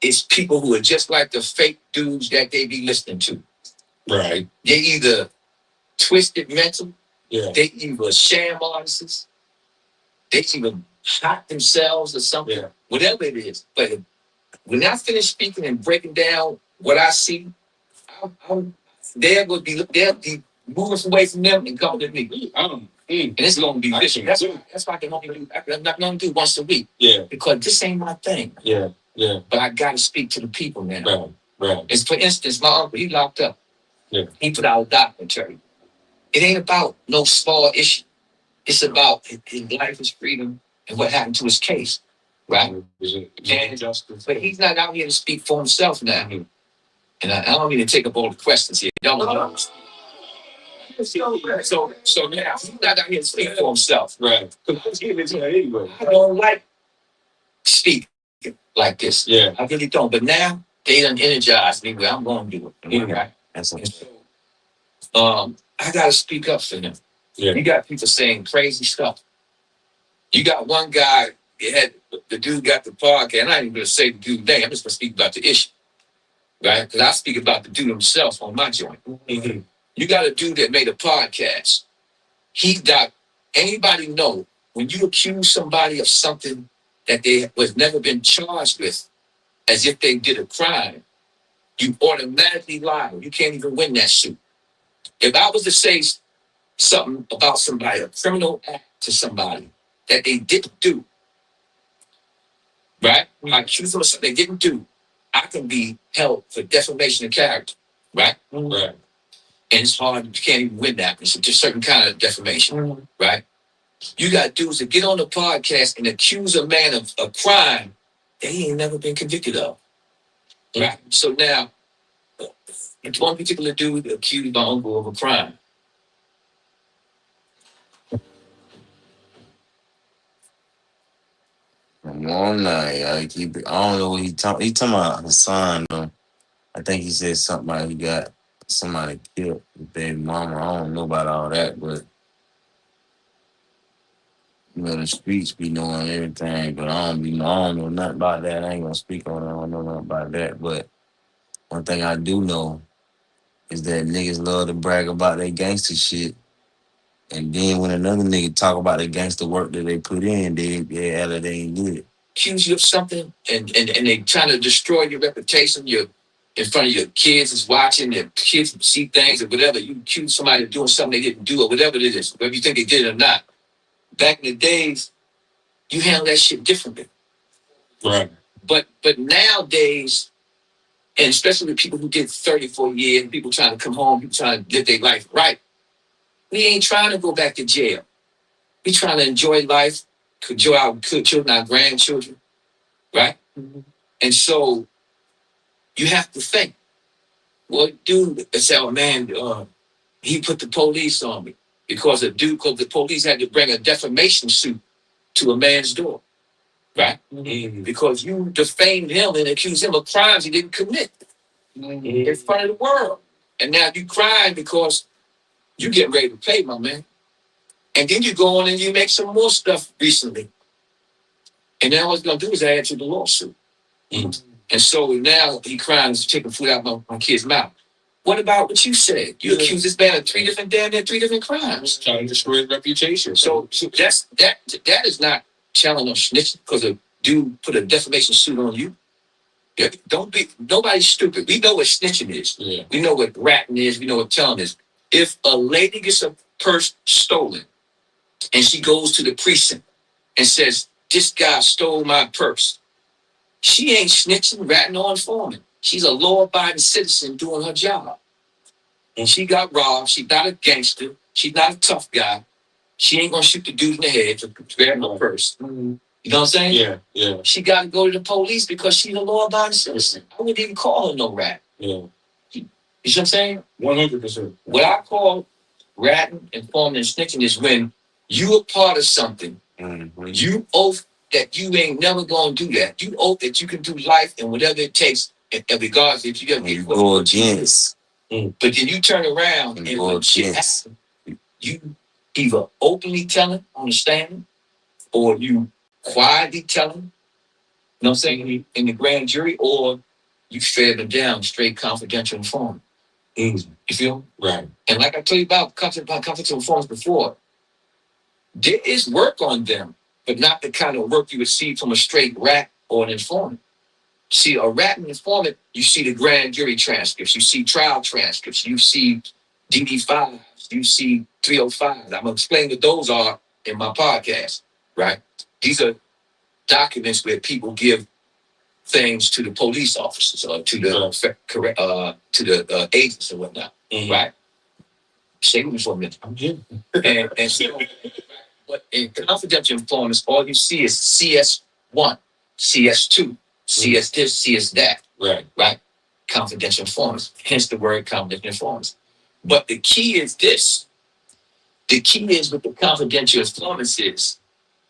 is people who are just like the fake dudes that they be listening to. Right. They either twisted mental, they either sham artists, they even hot themselves or something, whatever it is. But when I finish speaking and breaking down what I see, they'll be moving away from them and coming to me. And it's going to be vicious. That's why I'm not going to do once a week. Yeah. Because this ain't my thing. Yeah. Yeah. But I got to speak to the people now. Right. As for instance, my uncle, he locked up. Yeah. He put out a documentary. It ain't about no small issue. It's about his life, his freedom, and what happened to his case. Right? But he's not out here to speak for himself now. And I don't mean to take up all the questions here. Don't know. So now he's not out here to speak for himself. Right. Because anyway. I don't like speaking like this. Yeah. I really don't. But now they done energized me where I'm going to do it. Right? And so, I gotta speak up for them. Yeah. You got people saying crazy stuff. You got one guy, the dude got the podcast. I'm not even gonna say the dude's name. I'm just gonna speak about the issue. Right? Because I speak about the dude himself on my joint. Mm-hmm. You got a dude that made a podcast. Anybody know when you accuse somebody of something that they was never been charged with, as if they did a crime, you automatically lie. You can't even win that suit. If I was to say something about somebody, a criminal act to somebody that they didn't do, right? I accuse them of something they didn't do, I can be held for defamation of character, right? Right. And it's hard, you can't even win that. It's a certain kind of defamation, right? You got dudes that get on the podcast and accuse a man of a crime they ain't never been convicted of, right? So now, one particular dude accused my uncle of a crime. One night, I don't know what he talking. He talking about his son though. I think he said something like he got somebody killed, his baby mama. I don't know about all that, but the streets be knowing everything. But I don't know nothing about that. I ain't gonna speak on it. I don't know nothing about that. But one thing I do know is that niggas love to brag about their gangster shit. And then when another nigga talk about the gangster work that they put in, they ain't good. Accuse you of something and they trying to destroy your reputation, in front of your kids is watching, their kids see things or whatever. You accuse somebody of doing something they didn't do or whatever it is, whether you think they did it or not. Back in the days, you handle that shit differently. Right. But nowadays, and especially with people who did 34 years, people trying to come home, people trying to live their life right, we ain't trying to go back to jail. We trying to enjoy life, enjoy our children, our grandchildren, right? Mm-hmm. And so you have to think, well, dude, say, oh man, he put the police on me because the police had to bring a defamation suit to a man's door, right? Mm-hmm. Because you defamed him and accused him of crimes he didn't commit in front of the world. And now you crying because you getting ready to pay, my man. And then you go on and you make some more stuff recently. And then all it's going to do is add to the lawsuit. Mm-hmm. And so now he crying is taking food out my kid's mouth. What about what you said? You accused this man of three different crimes. Trying to destroy his reputation. So that is not telling them snitching because a dude put a defamation suit on you. Yeah, nobody's stupid. We know what snitching is. Yeah. We know what ratting is. We know what telling is. If a lady gets a purse stolen and she goes to the precinct and says, this guy stole my purse, she ain't snitching, ratting, or informing. She's a law-abiding citizen doing her job. And she got robbed. She's not a gangster. She's not a tough guy. She ain't going to shoot the dude in the head to grab her purse. Mm-hmm. You know what I'm saying? Yeah, yeah. She got to go to the police because she's a law-abiding citizen. I wouldn't even call her no rat. Yeah. You know what I'm saying? 100%. What I call ratting, informing, and snitching is when you are part of something. Mm-hmm. You oath that you ain't never going to do that. You oath that you can do life and whatever it takes, and regardless if you ever get go against. But then you turn around and when shit happens, you either openly tell it on the stand or you quietly tell them, you know what I'm saying, in the grand jury, or you fed them down straight confidential informant. You feel? Right. And like I told you about confidential informants before, there is work on them, but not the kind of work you would see from a straight rat or an informant. See, a rat and informant, you see the grand jury transcripts, you see trial transcripts, you see DD5s, you see 305s. I'm going to explain what those are in my podcast, right? These are documents where people give things to the police officers or to the agents or whatnot, right? Stay with me for a minute. I'm here. And so, but in confidential informants, all you see is CS1, CS2, CS this, CS that. Right? Confidential informants. Hence the word confidential informants. But the key is this. The key is with the confidential informants is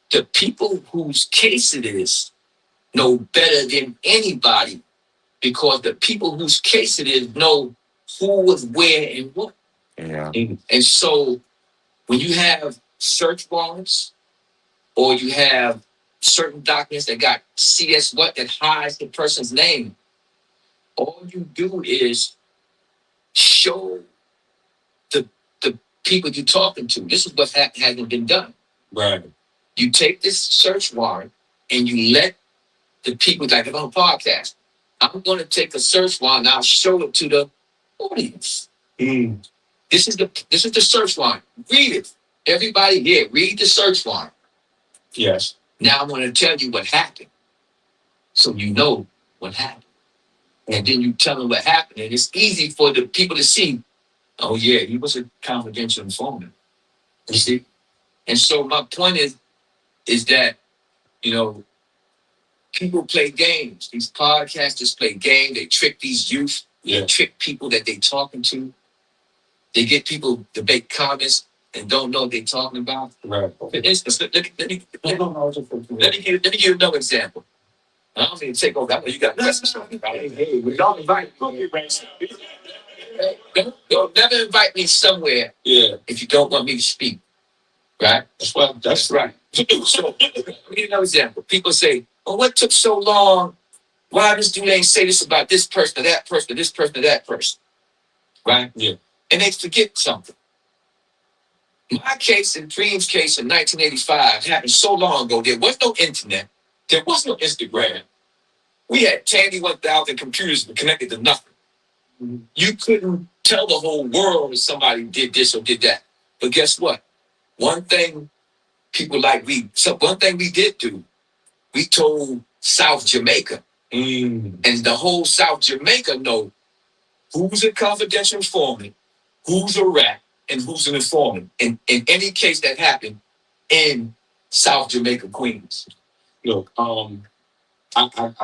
the people whose case it is know better than anybody because the people whose case it is know who was where and what. Yeah. And so when you have search warrants or you have certain documents that got CS what that hides the person's name, all you do is show the people you're talking to. This is what hasn't been done. Right. You take this search warrant and you let the people, like on a podcast, I'm going to take a search warrant and I'll show it to the audience. This is the search warrant. Read it. Everybody here, read the search warrant. Yes. Now I'm going to tell you what happened, so you know what happened, and then you tell them what happened, and it's easy for the people to see. Oh yeah, he was a confidential informant. You see, and so my point is that people play games. These podcasters play games. They trick these youth. They trick people that they talking to. They get people to make comments and don't know what they're talking about. Right. For instance, let me give you another example. I don't mean to take over. I know you got questions. Hey, we don't invite me. Don't never invite me somewhere if you don't want me to speak. Right? That's right. So, let me give you another example. People say, "Oh, what took so long? Why this dude ain't say this about this person or that person or this person or that person?" Right? Yeah. And they forget something. My case and Dream's case in 1985 happened so long ago. There was no internet. There was no Instagram. We had Tandy 1000 computers connected to nothing. You couldn't tell the whole world if somebody did this or did that. But guess what? One thing one thing we did do, we told South Jamaica. And the whole South Jamaica know who's a confidential informant, who's a rat, and who's an informant in any case that happened in South Jamaica, Queens. Look, I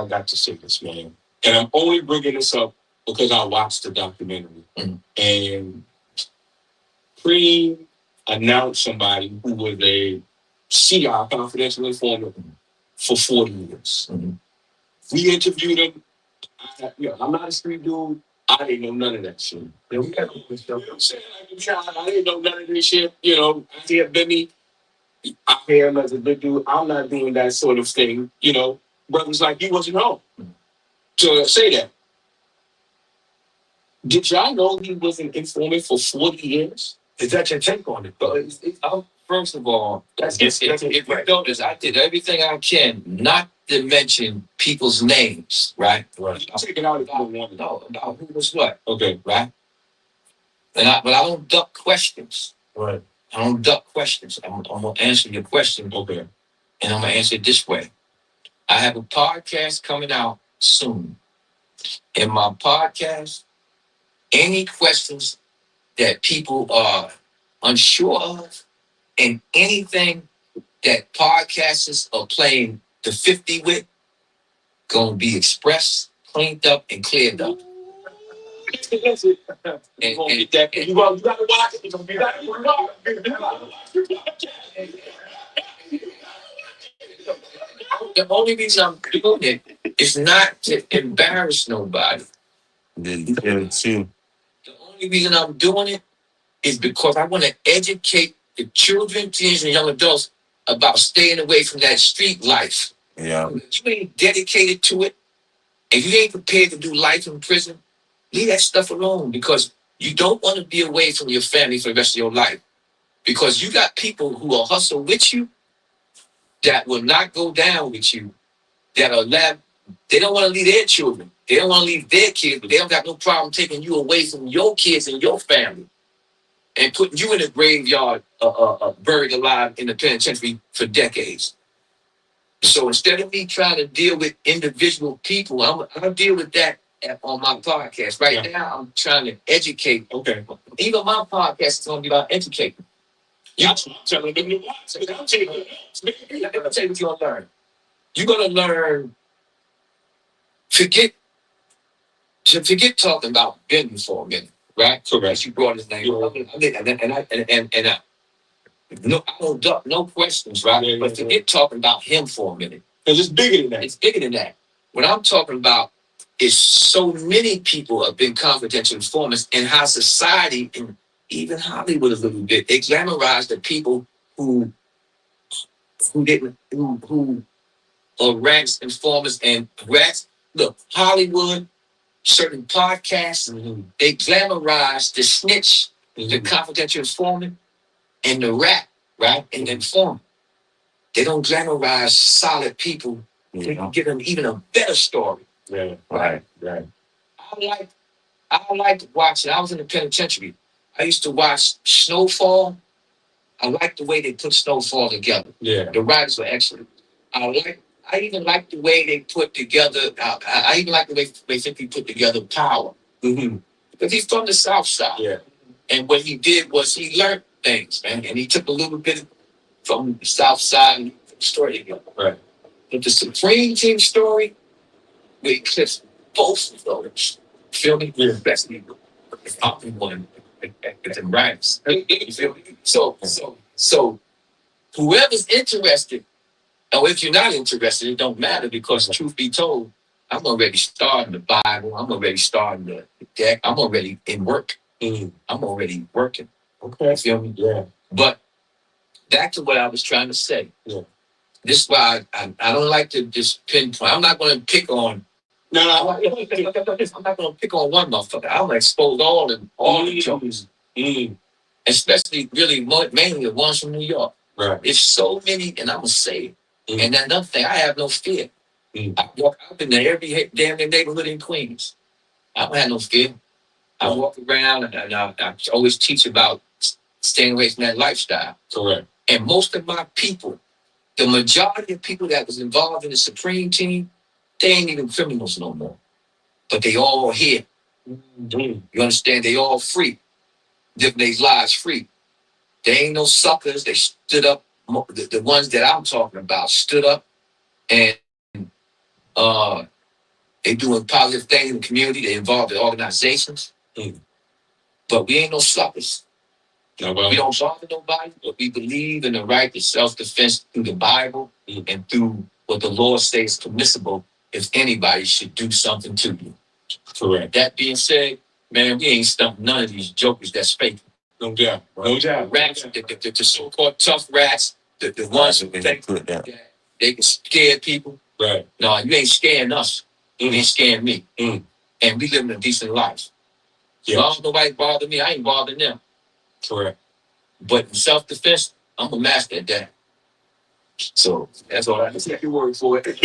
got to say this, man. And I'm only bringing this up because I watched the documentary. And Preem announced somebody who was a CI, confidential informant, for 40 years. We interviewed him. I'm not a street dude. I didn't know none of that shit. Yeah, we got this stuff. You know what I'm saying? I didn't know none of this shit. I hear Benny. I hear him as a big dude. I'm not doing that sort of thing. Brothers like you wasn't home to say that. Did y'all know he was an informant for 40 years? Is that your take on it? But first of all, if you notice, I did everything I can not to mention people's names, right? Right. I'm taking out about who was what. Okay. Right? But I don't duck questions. Right. I don't duck questions. I'm going to answer your question. Okay. And I'm going to answer it this way. I have a podcast coming out soon. In my podcast, any questions that people are unsure of and anything that podcasters are playing the 50 with, going to be expressed, cleaned up, and cleared up. That's it. And you got to watch it. You got to watch it. The only reason I'm doing it is not to embarrass nobody. The only reason I'm doing it is because I want to educate the children, teens, and young adults about staying away from that street life. Yeah. If you ain't dedicated to it, if you ain't prepared to do life in prison, leave that stuff alone, because you don't want to be away from your family for the rest of your life. Because you got people who will hustle with you that will not go down with you, that are lab. They don't want to leave their children. They don't want to leave their kids, but they don't got no problem taking you away from your kids and your family and putting you in a graveyard, buried alive in the penitentiary for decades. So instead of me trying to deal with individual people, I'll deal with that on my podcast. Right now, I'm trying to educate. Okay. Even my podcast is going to be about educating. I'm telling them to watch. I'll tell you what you're going to learn. You're going to learn, forget talking about Benton for a minute, right? Correct. You brought his name. No, I don't duck no questions, right? Yeah, but forget talking about him for a minute. Because it's bigger than that. It's bigger than that. What I'm talking about is so many people have been confidential informants, and how society and even Hollywood a little bit, they glamorize the people who are rats, informers, and rats. Look, Hollywood, certain podcasts, they glamorize the snitch, the confidential informant, and the rat, right? And the informant. They don't glamorize solid people. They can give them even a better story. Yeah, right. I like watching. I was in the penitentiary. I used to watch Snowfall. I like the way they put Snowfall together. Yeah. The writers were excellent. I even like the way they put together. I even like the way they simply put together Power. Mm-hmm. Because he's from the South Side. Yeah. And what he did was he learned things, man, and he took a little bit from the South Side and put the story together. Right. But the Supreme Team story, we eclipsed both of those. Feel me? Yeah. Best people. It's not one. It's in rhymes. You feel me? So whoever's interested, or if you're not interested, it don't matter, because truth be told, I'm already starting the Bible. I'm already starting the deck. I'm already in work. I'm already working. Okay. You feel me? Yeah. But back to what I was trying to say. Yeah. This is why I don't like to just pinpoint. I'm not going to pick on. No. I'm not going to pick on one motherfucker. I'm going to expose all the jokers. Especially, really, mainly the ones from New York. Right. It's so many, and I'm going to say it. And another thing, I have no fear. I've been to every damn neighborhood in Queens. I don't have no fear. I walk around and I always teach about staying away from that lifestyle. Correct. And most of my people, the majority of people that was involved in the Supreme Team, they ain't even criminals no more. But they all here. You understand? They all free. Living their lives free. They ain't no suckers. They stood up. The ones that I'm talking about stood up, and they doing positive things in the community. They involved in organizations. But we ain't no suckers. Nobody. We don't bother nobody, but we believe in the right to self-defense through the Bible and through what the Lord says is permissible if anybody should do something to you. Correct. That being said, man, we ain't stumping none of these jokers that's fake. No doubt. No doubt. Rats, the so-called tough rats, the ones who think that they can scare people. Right. No, you ain't scaring us. You ain't scaring me. And we live a decent life. So I don't nobody bother me. I ain't bothering them. Correct. But in self-defense, I'm a master at that. So that's all I can take your word for it.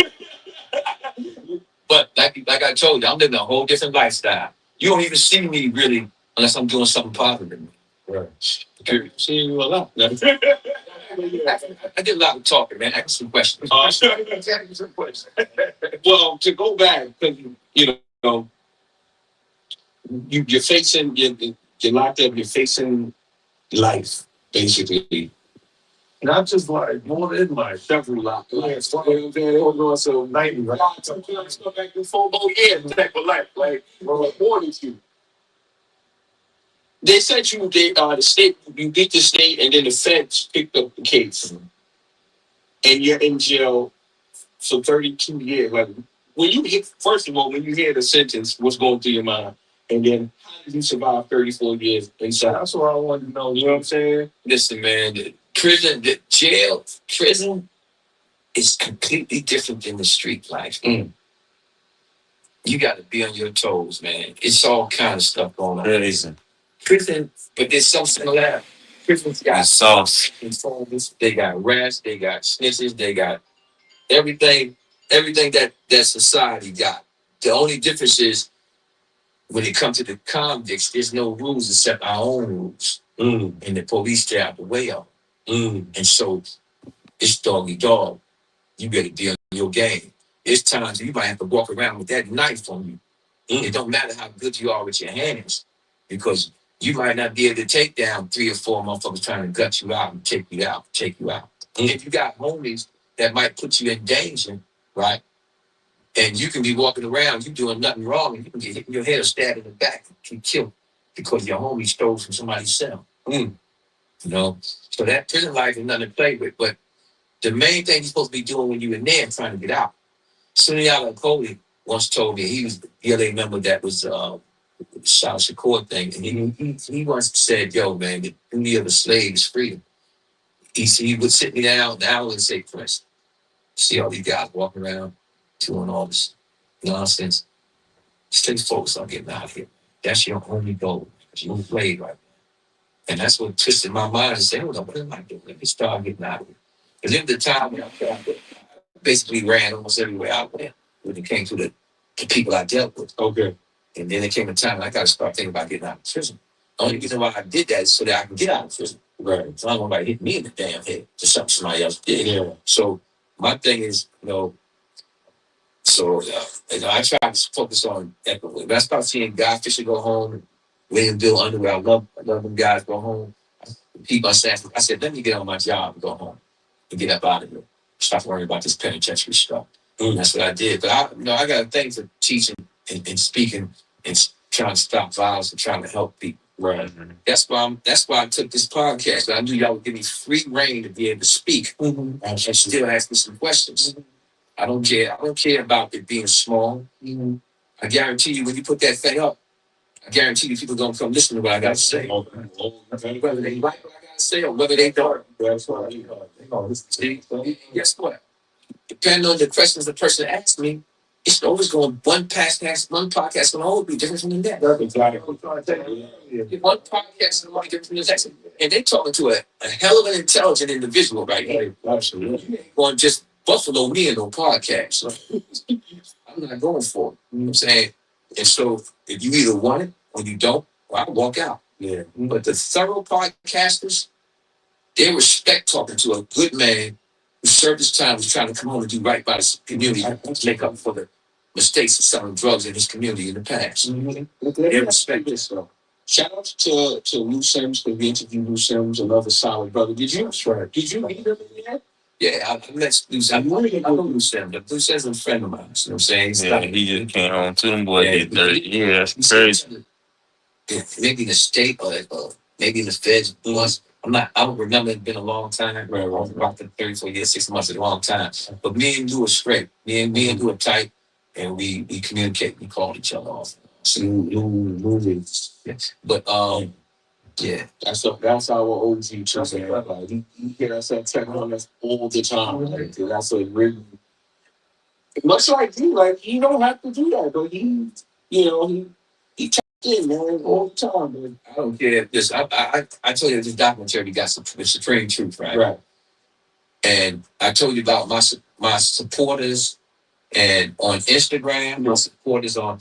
But like I told you, I'm living a whole different lifestyle. You don't even see me really unless I'm doing something positive. Right. Okay. See you a lot. I did a lot of talking, man. Ask some questions. Some questions. Well, to go back, because you know, you're facing, you're locked up. You're facing life, basically. Not just life, more than life. Definitely life. You know what I'm saying? Hold on, so 90, right? Let's go back to 4 more years back for life, like more than you. They said the state, you beat the state, and then the feds picked up the case, and you're in jail for 32 years. Like, when you hit, first of all, when you hear the sentence, what's going through your mind? And then how did you survive 34 years inside? That's what I wanted to know. You know what I'm saying? Listen, man, prison is completely different than the street life. You got to be on your toes, man. It's all kind of stuff going on. Crazy. Prison, but there's some similarity. Prison's got sauce. informants, they got rats, they got snitches, they got everything, everything that society got. The only difference is when it comes to the convicts, there's no rules except our own rules. And the police stay out the way of them. And so it's dog eat dog. You better be on your game. There's times you might have to walk around with that knife on you. It don't matter how good you are with your hands, because you might not be able to take down 3 or 4 motherfuckers trying to gut you out and take you out. If you got homies that might put you in danger, right? And you can be walking around, you doing nothing wrong, and you can get hit in your head or stabbed in the back and killed because your homie stole from somebody's cell. You know? So that prison life is nothing to play with. But the main thing you're supposed to be doing when you're in there trying to get out. Sunil Cody once told me, he was the LA member that was South Shakur thing, and he once said, "Yo, man, the duty of a slave is freedom." He would sit me down now and say, "Chris, see all these guys walking around doing all this nonsense. Stay focused on getting out of here. That's your only goal. You're played right now." And that's what twisted my mind and said, "Hold on, what am I doing? Let me start getting out of here." Because in the time when I basically ran almost everywhere out there when it came to the people I dealt with. Okay. And then there came a time when I got to start thinking about getting out of prison. The only reason why I did that is so that I can get out of prison. Right. So I don't want nobody hit me in the damn head to something somebody else did. Yeah. So my thing is, I try to focus on equity. When I start seeing Guy Fisher go home, William Bill Underwood, I love them guys go home. People I said, let me get on my job and go home and get up out of here. Stop worrying about this penitentiary stuff. And that's what I did. But I got a thing for teaching and speaking and trying to stop violence and trying to help people. Right. That's why I took this podcast. I knew y'all would give me free reign to be able to speak and still ask me some questions. I don't care. I don't care about it being small. I guarantee you, when you put that thing up, I guarantee you people don't come listen to what I got to say. Whether they like what I got to say or whether they don't. That's right. See, guess what? Depending on the questions the person asks me, it's always going one podcast can always be different from the next. Exactly. One podcast can always be different from the next. And they're talking to a hell of an intelligent individual right here. Absolutely. You ain't going to just buffalo me in no podcast. I'm not going for it. You know what I'm saying? And so if you either want it or you don't, well, I'll walk out. Yeah. But the thorough podcasters, they respect talking to a good man who served his time, was trying to come home and do right by the community to make up for the mistakes of selling drugs in his community in the past. They respect this. Shout out to Lou Sims, because we interviewed Lou Sims, another solid brother. Did you meet him in there? Yeah, I met Lou Sims. I know Lou Sims. Lou Sims is a friend of mine. You know what I'm saying? He just came home to them boys. Did 30 years. That's crazy. Maybe in the state or maybe in the feds once. I don't remember. It's been a long time. About 34 years, 6 months is a long time. But me and Lou are straight. Me and Lou are tight, and we communicate. We call each other off. So Lou is. Yes. But yeah. That's our OG chosen. Like, he hear us at Tech on us all the time. Like, that's a really much like you. Like, he don't have to do that, but he tapped in, man, all the time, man. I don't care if this. I told you this documentary got some the supreme truth, right? Right. And I told you about my supporters, and on Instagram, my supporters on,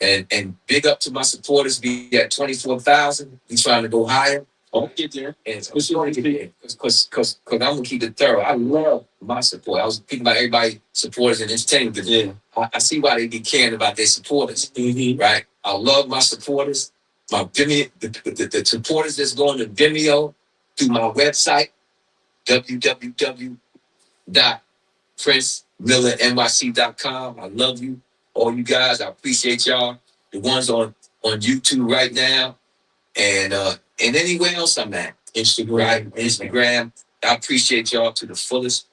and big up to my supporters. Be at 24,000. We trying to go higher. I'll get there. And because I'm gonna keep it thorough. I love my support. I was thinking about everybody supporters and entertainment. Yeah. I see why they be caring about their supporters. Right. I love my supporters. My Vimeo, the supporters that's going to Vimeo through my website, www.princemillernyc.com. I love you, all you guys. I appreciate y'all. The ones on YouTube right now, and anywhere else I'm at, Instagram. I appreciate y'all to the fullest,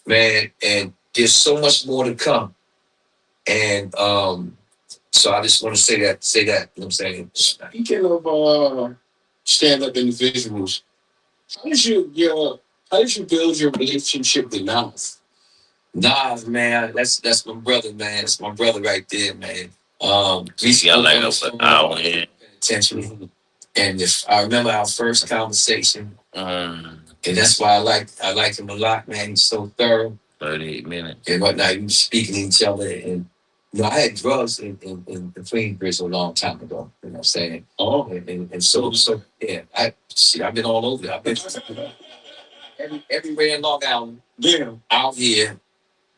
man. And there's so much more to come. And So I just want to say that, you know what I'm saying? Speaking of stand-up individuals, how did you build your relationship with Nas? Nas, man, that's my brother, man. That's my brother right there, man. We You got spoke like on the over phone, hour in. intentionally. And if I remember our first conversation, Um, and that's why I like him a lot, man. He's so thorough 38 minutes. and whatnot. We were speaking to each other, and I had drugs in the Queensbridge a long time ago. You know what I'm saying? Oh, And so yeah, I've been all over. I've been everywhere in Long Island, yeah. out here,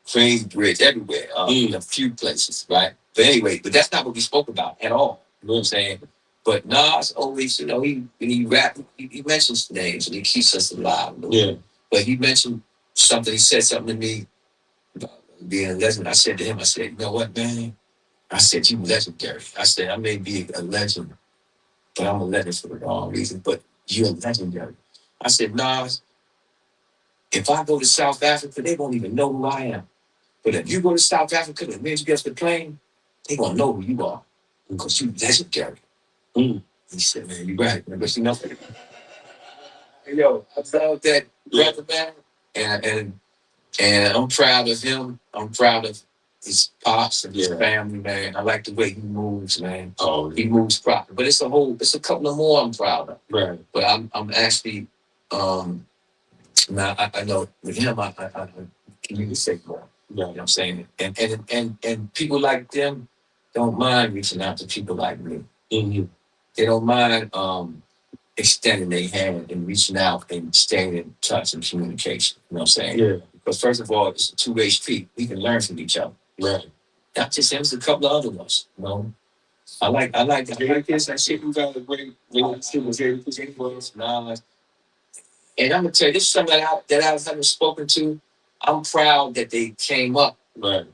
Queensbridge, everywhere, a few places, right? But anyway, but that's not what we spoke about at all. You know what I'm saying? But Nas always, when he rap, he mentions names and he keeps us alive. Yeah. But he mentioned something. He said something to me about being a legend. I said to him, I said, you know what, man? I said, you legendary. I said, I may be a legend, but I'm a legend for the wrong reason. But you're legendary. I said, Nas, if I go to South Africa, they won't even know who I am. But if you go to South Africa and then you get off the plane, they gonna know who you are because you legendary. He said, man, you're right. But yo, I love that brother, man. And I'm proud of him. I'm proud of his pops and his family, man. I like the way he moves, man. Oh, He moves proper. But it's a couple of more I'm proud of. right. But I'm actually, now I know with him, I can communicate more. You know what I'm saying? And people like them don't mind reaching out to people like me. Mm-hmm. They don't mind extending their hand and reaching out and staying in touch and communication. You know what I'm saying? Yeah. Because first of all, it's a two-way street. We can learn from each other. Right. Not just him, it's a couple of other ones. You know, I like Kiss. I see you got a great relationship with Jerry Kiss. Nas. And I'm gonna tell you, this is something that I haven't spoken to. I'm proud that they came up. Right.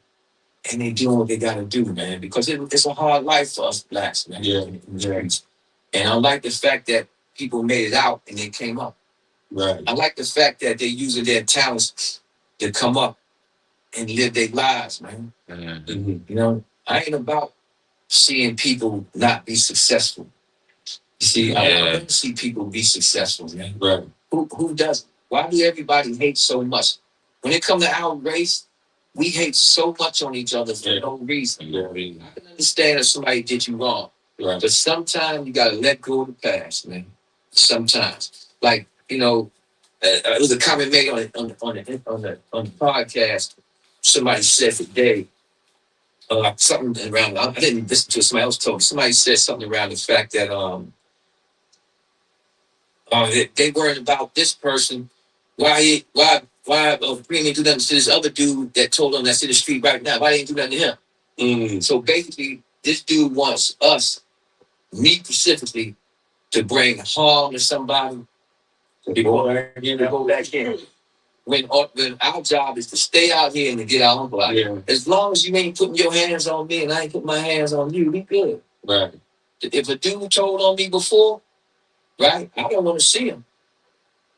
And they doing what they gotta do, man, because it's a hard life for us blacks, man. Yeah. And I like the fact that people made it out and they came up. Right. I like the fact that they're using their talents to come up and live their lives, man. Mm-hmm. You know, I ain't about seeing people not be successful. You see, I want to see people be successful, man. Right. Who doesn't? Why do everybody hate so much? When it comes to our race, we hate so much on each other for no reason. Yeah. I can understand if somebody did you wrong, Right. but sometimes you gotta let go of the past, man. Sometimes, like it was a comment made on the podcast. Somebody said today something around. I didn't listen to it. Somebody else told me. Somebody said something around the fact that they worried about this person. Why Green didn't do nothing to this other dude that told him that's in the street right now? Why they didn't do nothing to him? So basically, this dude wants us, me specifically, to bring harm to somebody. To go back in. When our job is to stay out here and to get our uncle out. Yeah. As long as you ain't putting your hands on me and I ain't putting my hands on you, we good. Right. If a dude told on me before, right, I don't want to see him.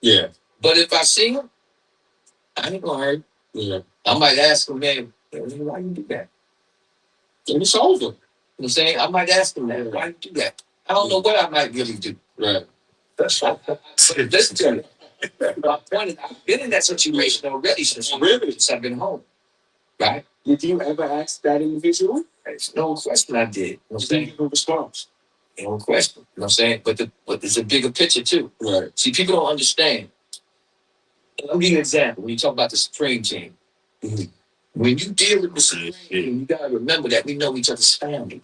Yeah. But if I see him, I ain't gonna hurt. Yeah. I might ask him, man, why you do that? And it's over. You know what I'm saying? I might ask him that, why you do that? I don't know what I might really do. Right. Listen to me. My point is, I've been in that situation already since I've been home. Right? Did you ever ask that individual? There's no question I did. You know what I'm Did saying? you give a response? No question. You know what I'm saying? But there's a bigger picture too. Right. See, people don't understand. I'll give you an example. When you talk about the Supreme team, when you deal with the Supreme team, you gotta remember that we know each other's family.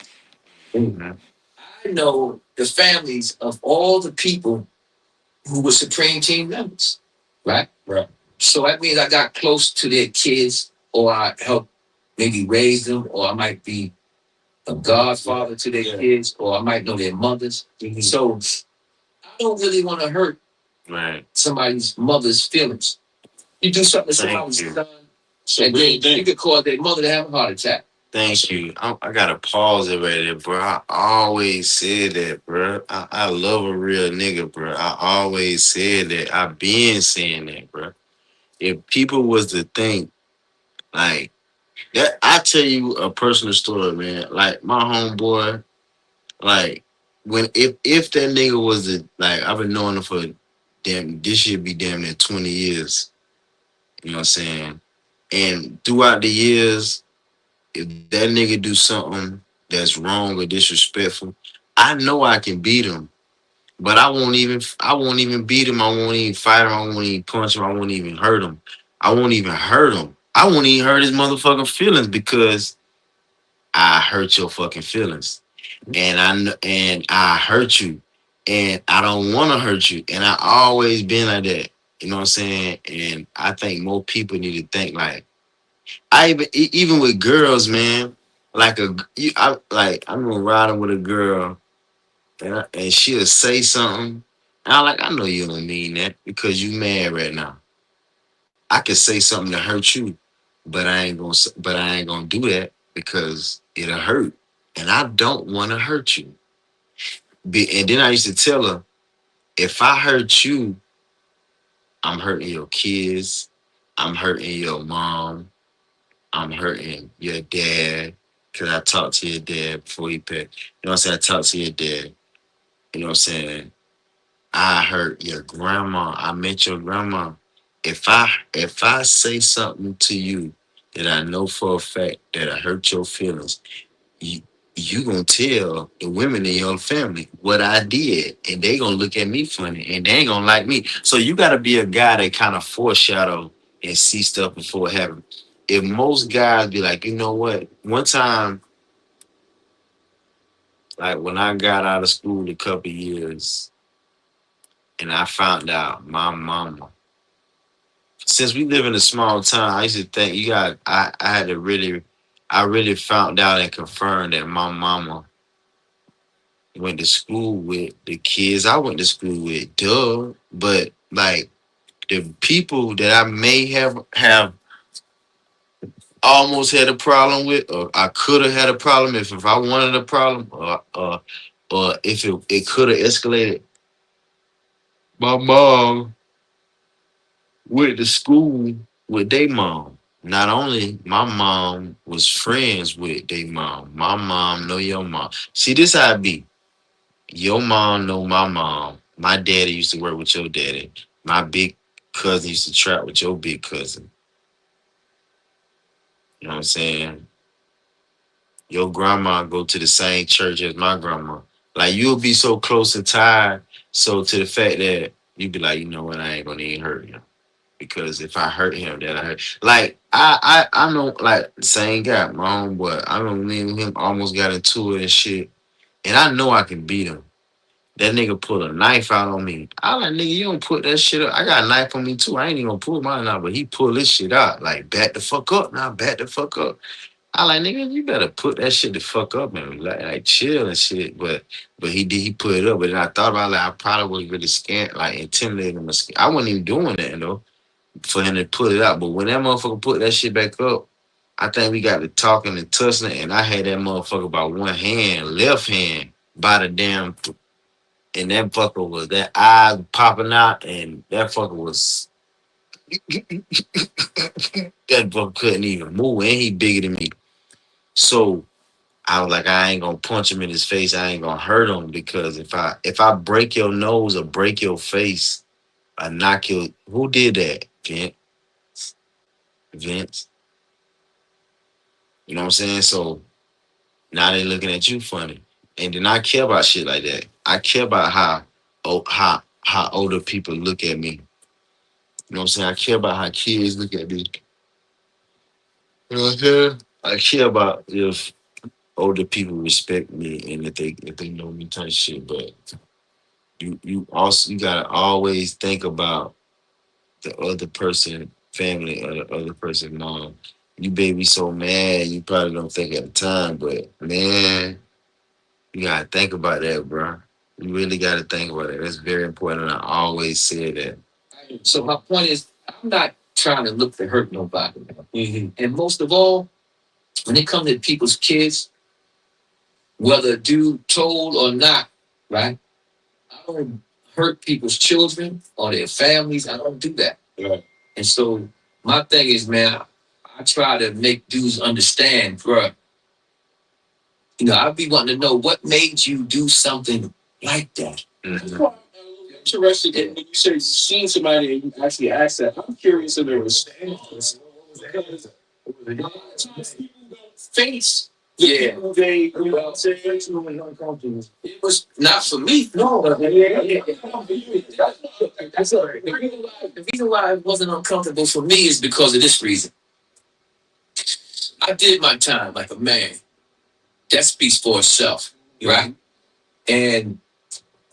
I know the families of all the people who were Supreme Team members, right? Right. So that means I got close to their kids, or I helped maybe raise them, or I might be a godfather to their kids, or I might know their mothers. So I don't really want to hurt somebody's mother's feelings. You do something to somebody's son, and then you could cause their mother to have a heart attack. Thank you. I gotta pause it right there, bro. I always said that, bro. I love a real nigga, bro. I always said that. I been saying that, bro. If people was to think like That I tell you a personal story, man. Like my homeboy, like when if that nigga was a like I've been knowing him for damn this should be damn near 20 years. You know what I'm saying? And throughout the years, if that nigga do something that's wrong or disrespectful, I know I can beat him. But I won't even beat him. I won't even fight him. I won't even punch him. I won't even hurt him. I won't even hurt him. I won't even hurt his motherfucking feelings because I hurt your fucking feelings. And I hurt you. And I don't want to hurt you. And I always been like that. You know what I'm saying? And I think more people need to think like even with girls, man. Like I remember riding with a girl and she'll say something. And I'm like, I know you don't mean that because you mad right now. I could say something to hurt you, but I ain't gonna do that because it'll hurt, and I don't want to hurt you. And then I used to tell her, if I hurt you, I'm hurting your kids, I'm hurting your mom, I'm hurting your dad. Cause I talked to your dad before he passed. You know what I'm saying? I talked to your dad. You know what I'm saying? I hurt your grandma. I met your grandma. If I say something to you that I know for a fact that I hurt your feelings, you you gonna tell the women in your family what I did, and they gonna look at me funny, and they ain't gonna like me. So you gotta be a guy that kind of foreshadow and see stuff before it happens. If most guys be like, you know what? One time, like when I got out of school a couple years, and I found out my mama since we live in a small town, I used to think I had to really I really found out and confirmed that my mama went to school with the kids I went to school with, duh. But like the people that I may have almost had a problem with, or I could have had a problem if I wanted a problem, or if it could have escalated. My mom went to school with their mom. Not only my mom was friends with their mom, my mom know your mom. See, this how it be. Your mom know my mom. My daddy used to work with your daddy. My big cousin used to trap with your big cousin. You know what I'm saying? Your grandma go to the same church as my grandma. Like you'll be so close and tied. So to the fact that you be like, you know what, I ain't gonna even hurt you. Because if I hurt him, then I hurt. Like I know like the same guy, my own boy. I remember me and him almost got into it and shit, and I know I can beat him. That nigga pulled a knife out on me. I like nigga, you don't put that shit up. I got a knife on me too. I ain't even gonna pull mine out, but he pulled this shit out. Like back the fuck up now, back the fuck up. I like nigga, you better put that shit the fuck up and like chill and shit. But he did he put it up. But then I thought about it, like I probably was really scared, like intimidating him. I wasn't even doing that though for him to put it out. But when that motherfucker put that shit back up, I think we got to talking and tussling, and I had that motherfucker by one hand, left hand, by the damn, and that fucker was that eye popping out, and that fucker was that fucker couldn't even move, and he bigger than me. So I was like, I ain't gonna punch him in his face. I ain't gonna hurt him because if I break your nose or break your face, I knock your. Who did that? Vince. You know what I'm saying? So now they looking at you funny. And then I care about shit like that. I care about how older people look at me. You know what I'm saying? I care about how kids look at me. You know what I'm saying? I care about if older people respect me and if they know me type shit. But you gotta always think about the other person family or the other person mom. You baby so mad you probably don't think at the time, but man, you gotta think about that, bro. You really gotta think about it. That's very important. I always say that. So my point is, I'm not trying to look to hurt nobody. And most of all, when it comes to people's kids, whether dude told or not, right? I don't hurt people's children or their families. I don't do that. Right. And so my thing is, man, I try to make dudes understand, bruh. You know, I'd be wanting to know what made you do something like that. Mm-hmm. I'm interested in when you say you've seen somebody and you actually ask that. I'm curious in their response because people don't face the people they, you know, say it's uncomfortable. It was not for me. No, That's all right. The reason why it wasn't uncomfortable for me is because of this reason. I did my time like a man. That speaks for itself, right? And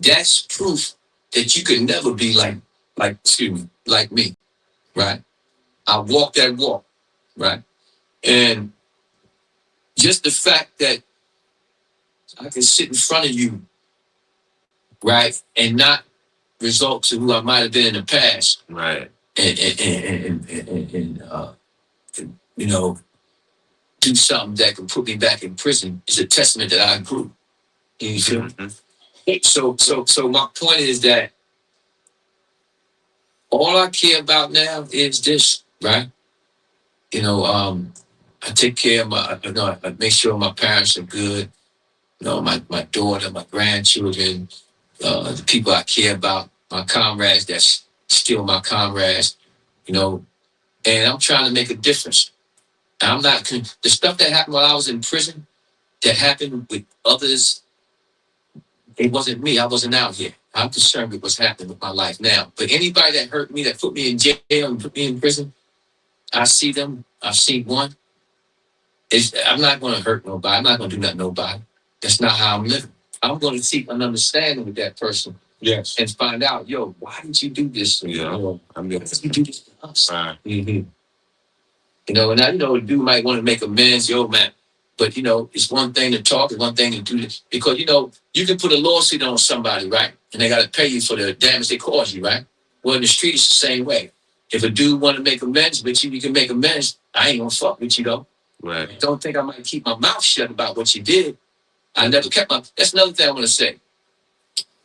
that's proof that you could never be like me, right? I walk that walk, right? And just the fact that I can sit in front of you, right, and not result to who I might have been in the past, Right. And you know, do something that can put me back in prison is a testament that I grew. You feel me? So my point is that all I care about now is this, right? You know, I take care of I make sure my parents are good. You know, my daughter, my grandchildren, the people I care about, my comrades that's still my comrades, you know, and I'm trying to make a difference. I'm not, the stuff that happened while I was in prison, that happened with others, it wasn't me. I wasn't out here. I'm concerned with what's happening with my life now. But anybody that hurt me, that put me in jail and put me in prison, I see them. I've seen one. I'm not going to hurt nobody. I'm not going to do nothing to nobody. That's not how I'm living. I'm going to seek an understanding with that person. Yes. And find out, yo, why did you do this? Yeah. Why did you do this to us? Right. Mm-hmm. You know, and I know a dude might want to make amends, yo, man. But, you know, it's one thing to talk, it's one thing to do this. Because, you know, you can put a lawsuit on somebody, right? And they got to pay you for the damage they caused you, right? Well, in the street, it's the same way. If a dude want to make amends with you, you can make amends. I ain't going to fuck with you, though. Right. Don't think I might keep my mouth shut about what you did. I never kept my... That's another thing I want to say.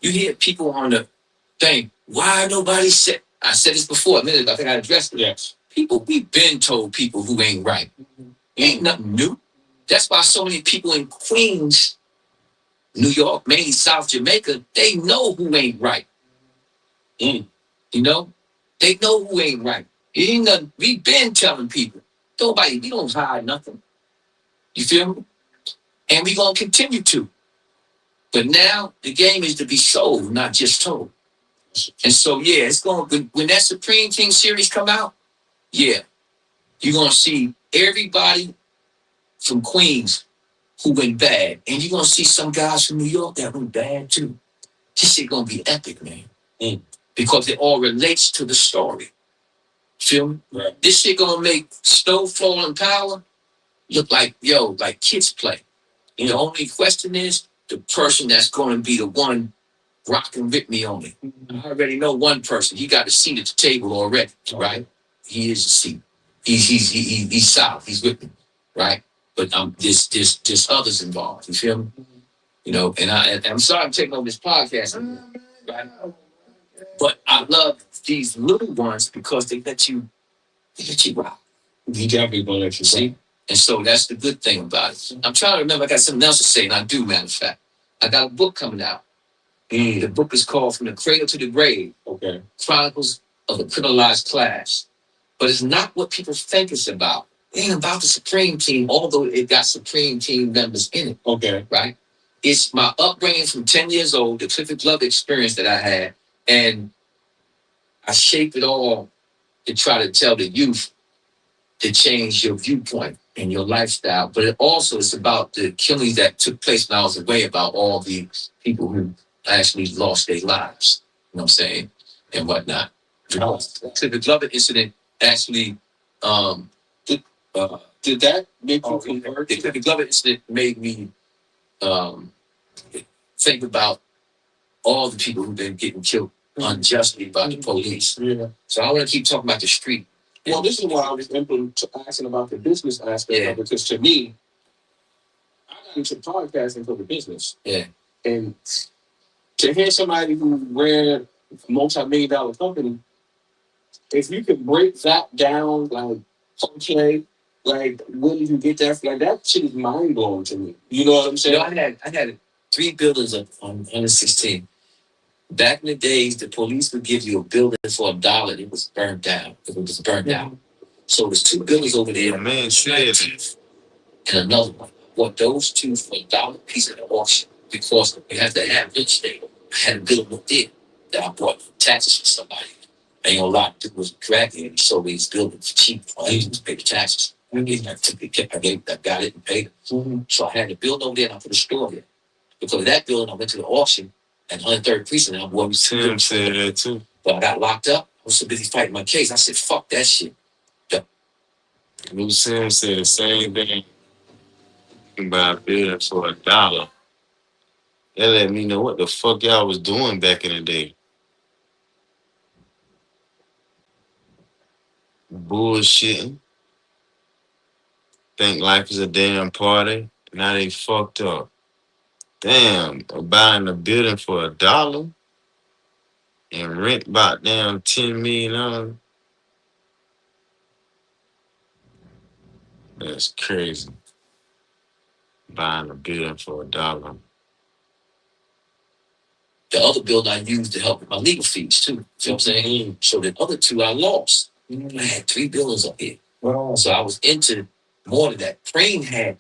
You hear people on the thing, why nobody said... I said this before a minute ago. I think I addressed it. Yes. People, we've been told people who ain't right. Ain't nothing new. That's why so many people in Queens, New York, mainly South Jamaica, they know who ain't right. You know? They know who ain't right. It ain't nothing. We been telling people. We don't hide nothing. You feel me? And we gonna continue to. But now the game is to be sold, not just told. And so yeah, it's going when that Supreme King series come out, yeah, you're gonna see everybody from Queens who went bad, and you're gonna see some guys from New York that went bad too. This shit gonna be epic, man. Because it all relates to the story. Feel me? Right. This shit gonna make Snowfall and Power look like kids play. And the only question is the person that's gonna be the one rocking with me on it. I already know one person. He got a seat at the table already, right? He is a seat. He's solid. He's with me, right? But there's others involved. You feel me? You know, and I'm sorry I'm taking over this podcast, right? But I love these little ones because they let you rock. He definitely gonna let you see. And so that's the good thing about it. I'm trying to remember. I got something else to say, and I do. Matter of fact, I got a book coming out. The book is called From the Cradle to the Grave. Okay. Chronicles of a Criminalized Class. But it's not what people think it's about. It ain't about the Supreme Team, although it got Supreme Team members in it. Okay. Right? It's my upbringing from 10 years old, the Clifford Glove experience that I had, and I shape it all to try to tell the youth to change your viewpoint and your lifestyle. But it also is about the killings that took place when I was away, about all the people who actually lost their lives. You know what I'm saying? And whatnot. The Glover incident actually did that make you convert? The Glover incident made me think about all the people who've been getting killed unjustly by the police. Yeah. So I want to keep talking about the street. Well, this is why I was asking about the business aspect of it, because to me, I got into podcasting for the business. Yeah. And to hear somebody who ran a multi-million-dollar company, if you could break that down, like, okay, Like, where did you get that? Like, that shit is mind blowing to me. You know what I'm saying? I had 3 buildings on 116. Back in the days, the police would give you a building for $1. It was burned down. It was burned out. So there's 2 buildings over there. Man said it. And another one. Bought those two for $1 piece at the auction because we had to have real estate. I had a building up there that I bought taxes for somebody. Ain't gonna lie, it was cracking and he sold these buildings cheap. I used to pay the taxes. I got it and paid it. So I had the building over there and I put a store there. Because of that building, I went to the auction at 103rd Precinct and I bought Tim said that too. But I got locked up. I was so busy fighting my case. I said, fuck that shit. Lou Sim said the same thing. You can buy a building for $1. That let me know what the fuck y'all was doing back in the day. Bullshitting. Think life is a damn party. Now they fucked up. Damn, buying a building for $1 and rent about damn $10 million. That's crazy. Buying a building for $1. The other building I used to help with my legal fees too. See what I'm saying? So the other 2 I lost. I had 3 buildings up here. Wow. So I was into more than that. Crane had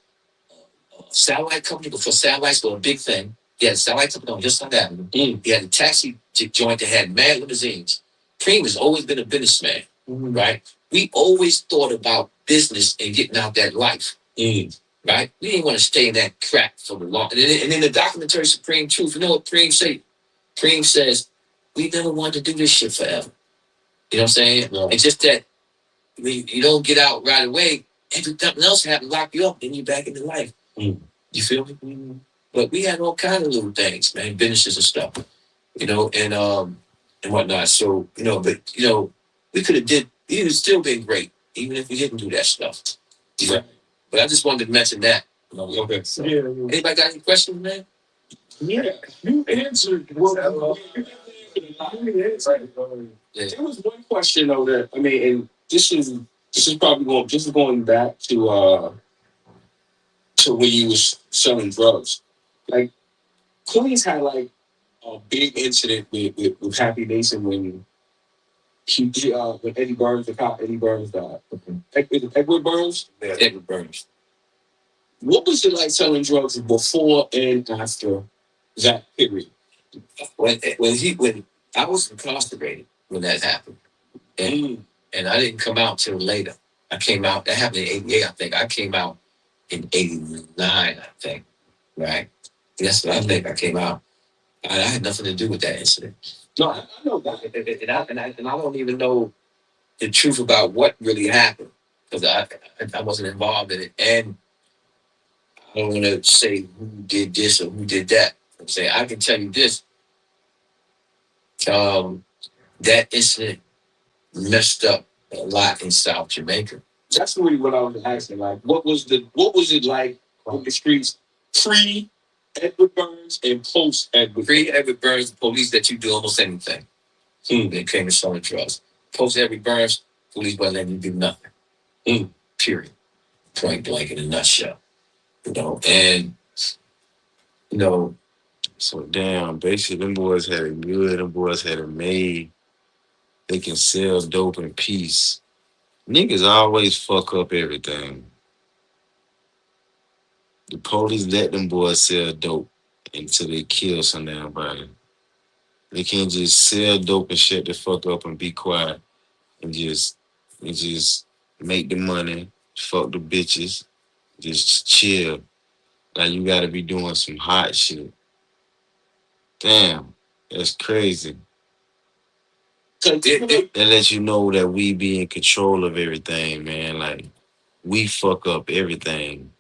a satellite company, before satellites were a big thing. He had a satellite company on Houston Avenue. He had a taxi joint that had mad limousines. Cream has always been a businessman, right? We always thought about business and getting out that life, right? We didn't want to stay in that crap for the long. And then the documentary Supreme Truth, you know what Cream say? Cream says, we never wanted to do this shit forever. You know what I'm saying? Yeah. It's just that you don't get out right away, everything else happens, lock you up, then you're back into life. You feel me? But we had all kind of little things, man, businesses and stuff, and whatnot. So, we could have it would still been great, even if we didn't do that stuff. Yeah. But I just wanted to mention that. Okay. So, anybody got any questions, man? Yeah, you answered. There was one question though that and this is probably going back to when you was selling drugs. Like Queens had like a big incident with Happy Mason when when Eddie Burns, the cop Eddie Burns died. Edward Burns? Yeah, Edward Burns. What was it like selling drugs before and after that period? When I was incarcerated when that happened, and I didn't come out till later. I came out. That happened in '88, I think. I came out in '89, I think. Right? That's what I think. I came out. I had nothing to do with that incident. No, I know that, and I don't even know the truth about what really happened because I wasn't involved in it, and I don't want to say who did this or who did that. I'm saying I can tell you this. That incident messed up a lot in South Jamaica. That's really what I was asking. Like, what was it like on the streets pre Edward Burns and post Edward? Pre Edward Burns, the police let you do almost anything. They came to selling drugs. Post Edward Burns, police wasn't letting you do nothing. Period. Point blank in a nutshell. And So damn, basically them boys had it good, them boys had it made. They can sell dope in peace. Niggas always fuck up everything. The police let them boys sell dope until they kill some damn body. They can't just sell dope and shut the fuck up and be quiet and just make the money, fuck the bitches, just chill. Now you gotta be doing some hot shit. Damn, that's crazy. That lets you know that we be in control of everything, man. Like we fuck up everything.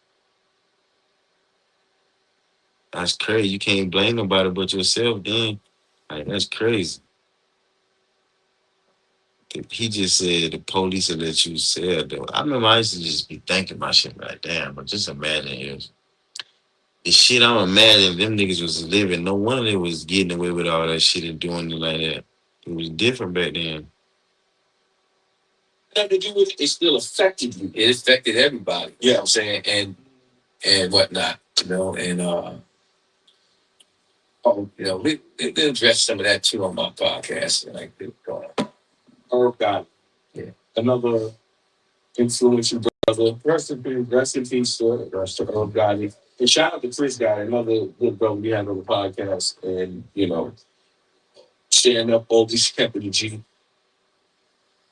That's crazy. You can't blame nobody but yourself, then. Like that's crazy. He just said the police will let you sell though. I remember I used to just be thinking about shit like damn, but just imagine if the shit I'm imagining them niggas was living. No wonder they was getting away with all that shit and doing it like that. It was different back then. nothing to do with it, it still affected you. It affected everybody. Yeah. You know what I'm saying? And whatnot. You know, and you know, we'll address some of that too on my podcast. And like Herb Gotti. Yeah. Another influential brother. Rest in peace to Herb Gotti. And shout out to Chris Gotti, another good brother we had on the podcast. And, you know, sharing up all this kept the G.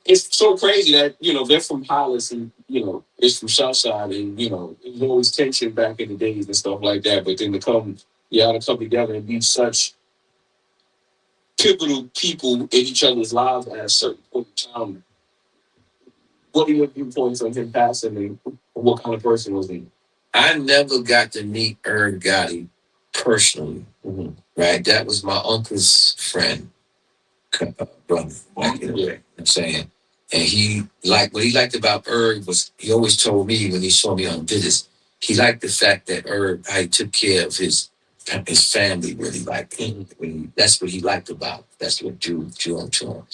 It's so crazy that, you know, they're from Hollis and, you know, it's from Southside and, you know, there was always tension back in the days and stuff like that. But then to come together and be such pivotal people in each other's lives at a certain point in time. What are your viewpoints on him passing and what kind of person was he? I never got to meet Herb Gotti personally. Mm-hmm. Right? That was my uncle's friend, brother. Like, you know what I'm saying? And what he liked about Herb was he always told me when he saw me on visits, he liked the fact that Herb, how he took care of his family really liked him. That's what he liked about him. That's what drew him to him.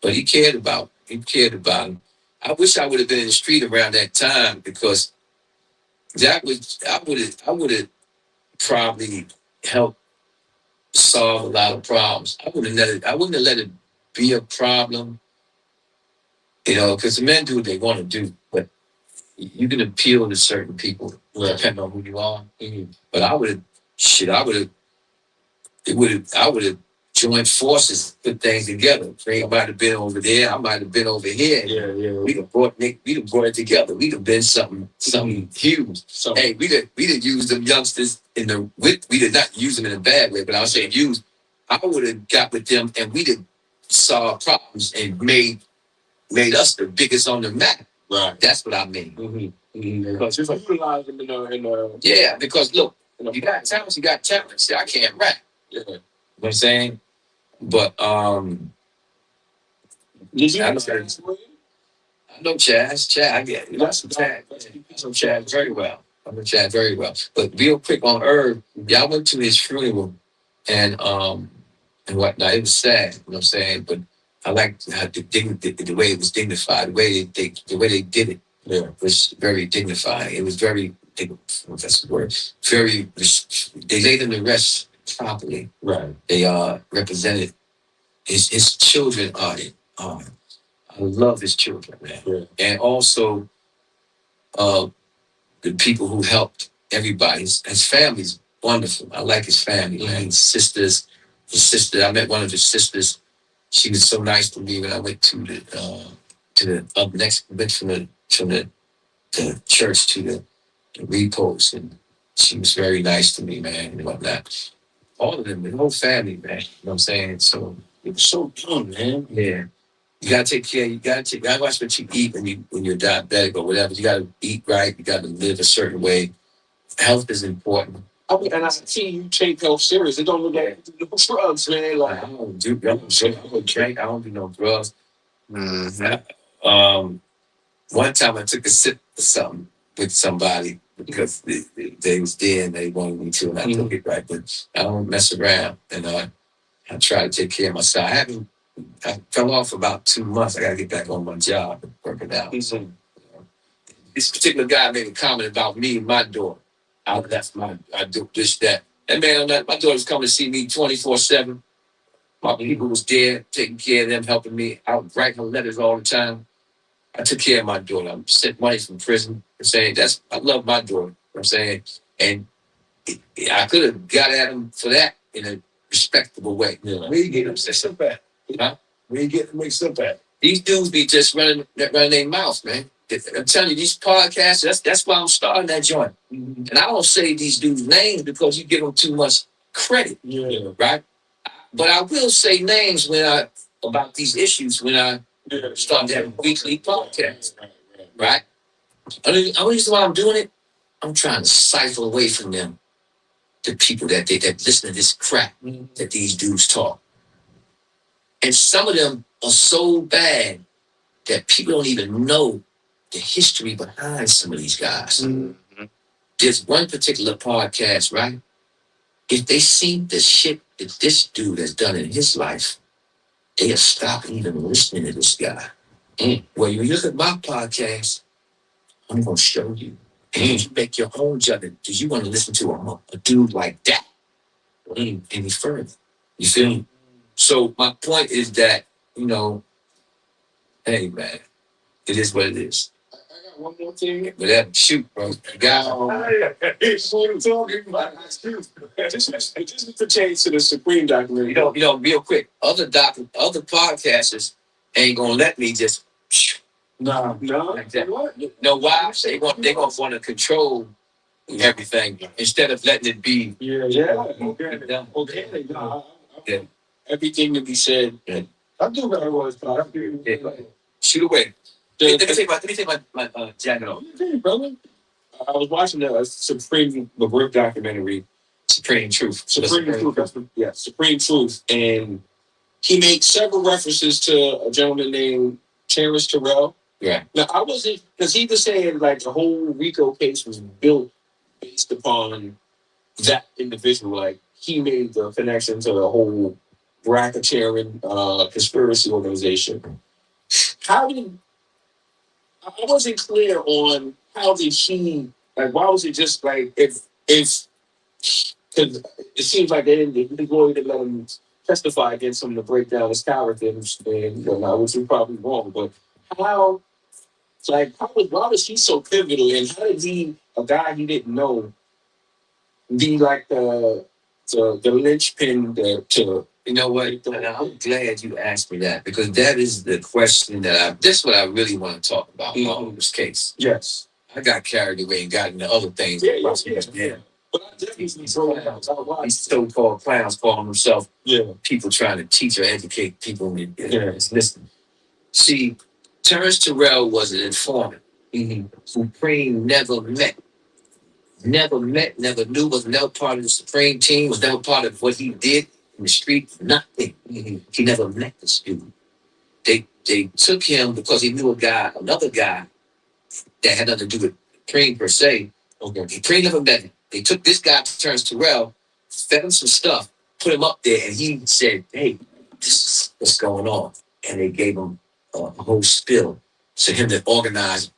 But he cared about him. I wish I would have been in the street around that time because I would have probably helped solve a lot of problems. I wouldn't have let it be a problem, you know, because the men do what they want to do, but you can appeal to certain people depending on who you are. Mm-hmm. But I would have joined forces, put things together. Frank might have been over there, I might have been over here. Yeah. We'd have brought it together. We'd have been something huge. So hey, we didn't use them youngsters we did not use them in a bad way, but I was saying use. I would have got with them and we'd have solved problems and made us the biggest on the map. Right. That's what I mean. Mm-hmm. Mm-hmm. Because just like utilize them yeah, because look, you got talents, you got talent. See, I can't rap. Yeah. You know what I'm saying? But did you I know Chaz. I get it. That's Chaz. I know Chaz very well. But real quick on Herb, y'all went to his funeral and whatnot. It was sad, you know what I'm saying? But I liked how the way it was dignified, the way they did it. Yeah, was very dignified. It was very, that's the word. They laid him to rest properly. Right. They represented his children on it. I love his children, man. Yeah. And also the people who helped everybody. His family's wonderful. I like his family, man. His sister, I met one of his sisters. She was so nice to me when I went to the up next, went from the church to the repos, and she was very nice to me, man, and whatnot. All of them, the whole family, man. You know what I'm saying? So it was so young, man. Yeah. You gotta take care. You gotta watch what you eat when you're diabetic or whatever. You gotta eat right. You gotta live a certain way. Health is important. And I see you take health serious. It don't look like no drugs, man. Like I don't do drink. I don't do no drugs. Mm-hmm. One time I took a sip of something with somebody because they was there and they wanted me to, and I took it right. But I don't mess around, and I try to take care of myself. I fell off for about 2 months. I got to get back on my job and work it out. So, this particular guy made a comment about me and my daughter. I do this, that. And man, my daughter's coming to see me 24/7. My people was there, taking care of them, helping me. I would write her letters all the time. I took care of my daughter. I sent money from prison. I'm saying I love my daughter. You know what I'm saying, and I could have got at him for that in a respectable way. Yeah. Where you get them mixed up at? Huh? Where you get them mixed up at? These dudes be just running their mouth, man. I'm telling you, these podcasts, that's why I'm starting that joint. Mm-hmm. And I don't say these dudes' names because you give them too much credit. Yeah. Right? But I will say names about these issues when I start having weekly podcasts. Right? Only reason why I'm doing it, I'm trying to cipher away from them the people that listen to this crap that these dudes talk. And some of them are so bad that people don't even know the history behind some of these guys. Mm-hmm. There's one particular podcast, right? If they see the shit that this dude has done in his life, they'll stop even listening to this guy. Well, you look at my podcast, I'm gonna show you. And you make your own judgment. Do you want to listen to a dude like that? Any further? You feel me? So my point is that, hey man, it is what it is. I got one more thing. But that shoot, bro. You got It's what I'm talking about. Just pertains to the Supreme documentary. real quick, other podcasters ain't gonna let me just No. like that. What? Know why? They gonna want to control everything instead of letting it be. Yeah. Okay. No, Yeah. everything to be said. Yeah. I do what I was, but Yeah, go ahead. Shoot away. Let me take my jacket off. brother. I was watching the Supreme McGriff documentary, Supreme Truth. Supreme Truth, and he made several references to a gentleman named Terrence Terrell. Yeah. Now I wasn't, because he was saying like the whole RICO case was built based upon that individual. Like he made the connection to the whole racketeering conspiracy organization. How did I wasn't clear on how did he, like, why was it just like if because it seems like they didn't go to let him testify against him to break down his character and which is probably wrong, but how why was he so pivotal, and how did he, a guy he didn't know, be like the linchpin to You know what? And I'm glad you asked me that, because that is the question that's what I really want to talk about on this case. Yes. I got carried away and got into other things. Yeah. But I definitely These so-called clowns calling themselves people trying to teach or educate people. Listen. See, Terrence Terrell was an informant who Supreme never met, never knew, was never part of the Supreme team, was never part of what he did in the street, nothing. He never met this dude. They took him because he knew another guy that had nothing to do with Supreme per se. Okay. Supreme never met him. They took this guy, Terrence Terrell, fed him some stuff, put him up there, and he said, hey, this is what's going on. And they gave him a whole spill for him to organize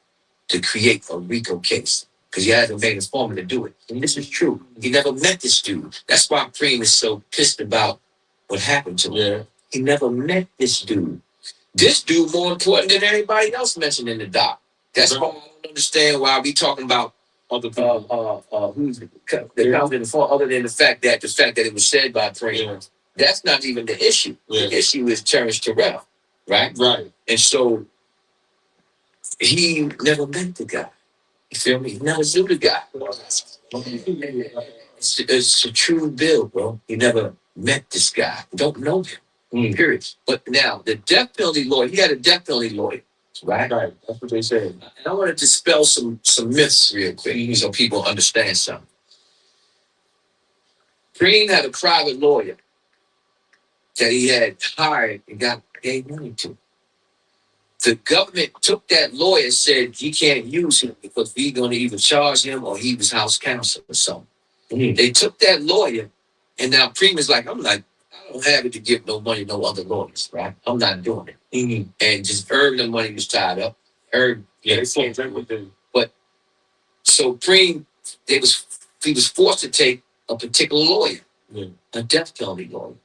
to create a RICO case, because he had to make his foreman to do it. And this is true. He never met this dude. That's why Preem is so pissed about what happened to him. Yeah. He never met this dude. This dude more important than anybody else mentioned in the doc. That's why I don't understand why we talking about other people. Who's the comes in the front, other than the fact that it was said by Preem. Yeah. That's not even the issue. Yeah. The issue is Terrence Terrell, right? Right. And so he never met the guy. You feel me? He never knew the guy. It's a true bill, bro. He never met this guy. Don't know him. Period. But now, the death penalty lawyer, he had a death penalty lawyer, right? Right. That's what they said. And I want to dispel some myths real quick so people understand something. Green had a private lawyer that he had hired and gave money to. The government took that lawyer and said he can't use him because we're going to either charge him or he was house counsel or something. They took that lawyer, and now Preem is like, I don't have it to give no money to no other lawyers, right? I'm not doing it. And just Herb, the money was tied up. Herb, but so Preem, he was forced to take a particular lawyer, a death penalty lawyer.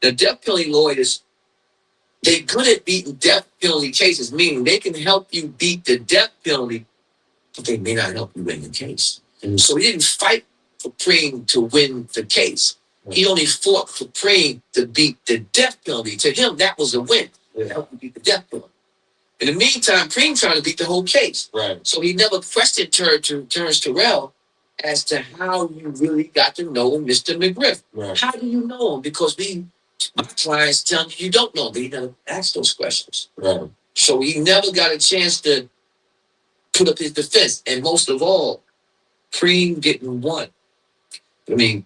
The death penalty lawyers, they're good at beating death penalty cases, meaning they can help you beat the death penalty, but they may not help you win the case. So he didn't fight for Preem to win the case. He only fought for Preem to beat the death penalty. To him, that was a win. To help you beat the death penalty. In the meantime, Preem trying to beat the whole case. Right. So he never questioned Terrence Terrell as to how you really got to know Mr. McGriff. Right. How do you know him? Because my clients tell me you don't know, but he never asked those questions. Right. So he never got a chance to put up his defense. And most of all, Preem didn't want. Preem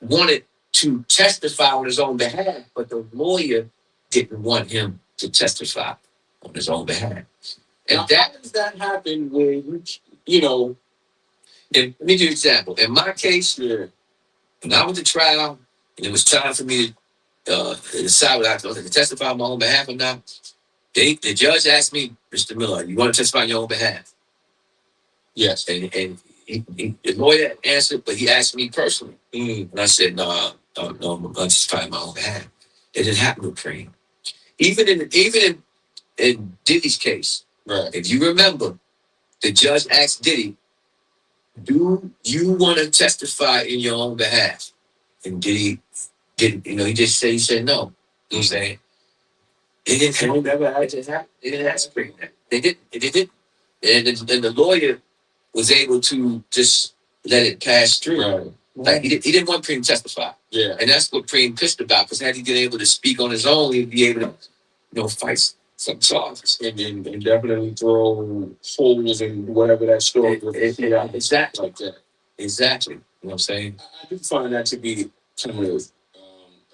wanted to testify on his own behalf, but the lawyer didn't want him to testify on his own behalf. And how does that happen when, let me give you an example. In my case, when I went to trial, and it was time for me to decide whether I was to testify on my own behalf or not, The judge asked me, Mr. Miller, you want to testify on your own behalf? Yes. And the lawyer answered, but he asked me personally. And I said, no, I'm going to testify on my own behalf. It didn't happen with Preem. Even in Diddy's case, Right. if you remember, the judge asked Diddy, do you want to testify in your own behalf? And Diddy didn't, he said no. You know what I'm saying? It didn't happen. They didn't ask Preem that. They didn't. And the lawyer was able to just let it pass through. Right. Like he didn't want Preem to testify. Yeah. And that's what Preem pissed about, because had he been able to speak on his own, he'd be able to, fight some charges. And definitely throw holes in whatever that story was. Exactly. Like that. Exactly. You know what I'm saying? I do find that to be kind of a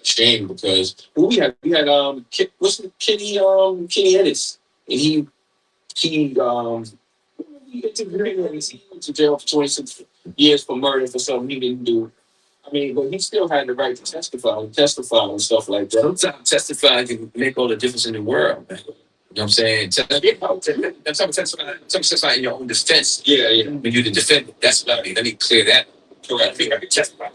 shame, because we had Kenny Ennis, and he interviewed him, and he went to jail for 26 years for murder for something he didn't do. I mean, but he still had the right to testify and stuff like that. Sometimes testifying can make all the difference in the world, man. You know what I'm saying? Testify in your own defense. Yeah. When you're the defendant, that's what I mean. Let me clear that. I think I can testify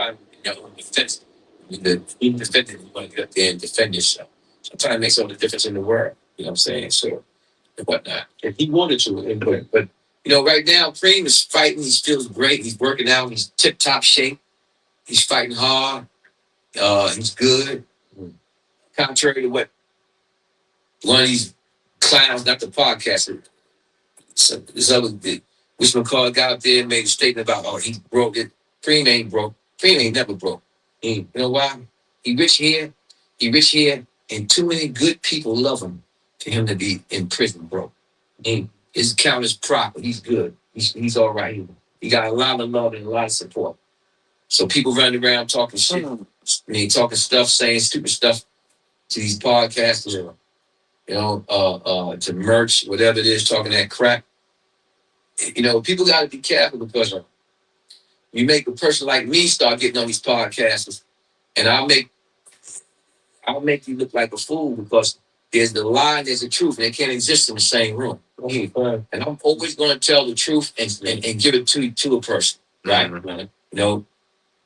in your own defense. When the defendant, you want to get up there and defend yourself. Sometimes it makes all the difference in the world. You know what I'm saying? So, and whatnot. If he wanted to. But right now, Preem is fighting. He feels great. He's working out. He's tip-top shape. He's fighting hard. He's good. Contrary to what one of these clowns, not the podcaster, this other which McCall got out there and made a statement about, he broke it. Preem ain't broke. Preem ain't never broke. You know why? He rich here, and too many good people love him for him to be in prison broke. His account is proper. He's good. He's all right. He got a lot of love and a lot of support. So people running around talking shit, talking stuff, saying stupid stuff to these podcasters, to merch, whatever it is, talking that crap. People got to be careful, because you make a person like me start getting on these podcasts, and I'll make you look like a fool, because there's the lie and there's the truth, and they can't exist in the same room. And I'm always going to tell the truth and give it to a person, right? Mm-hmm.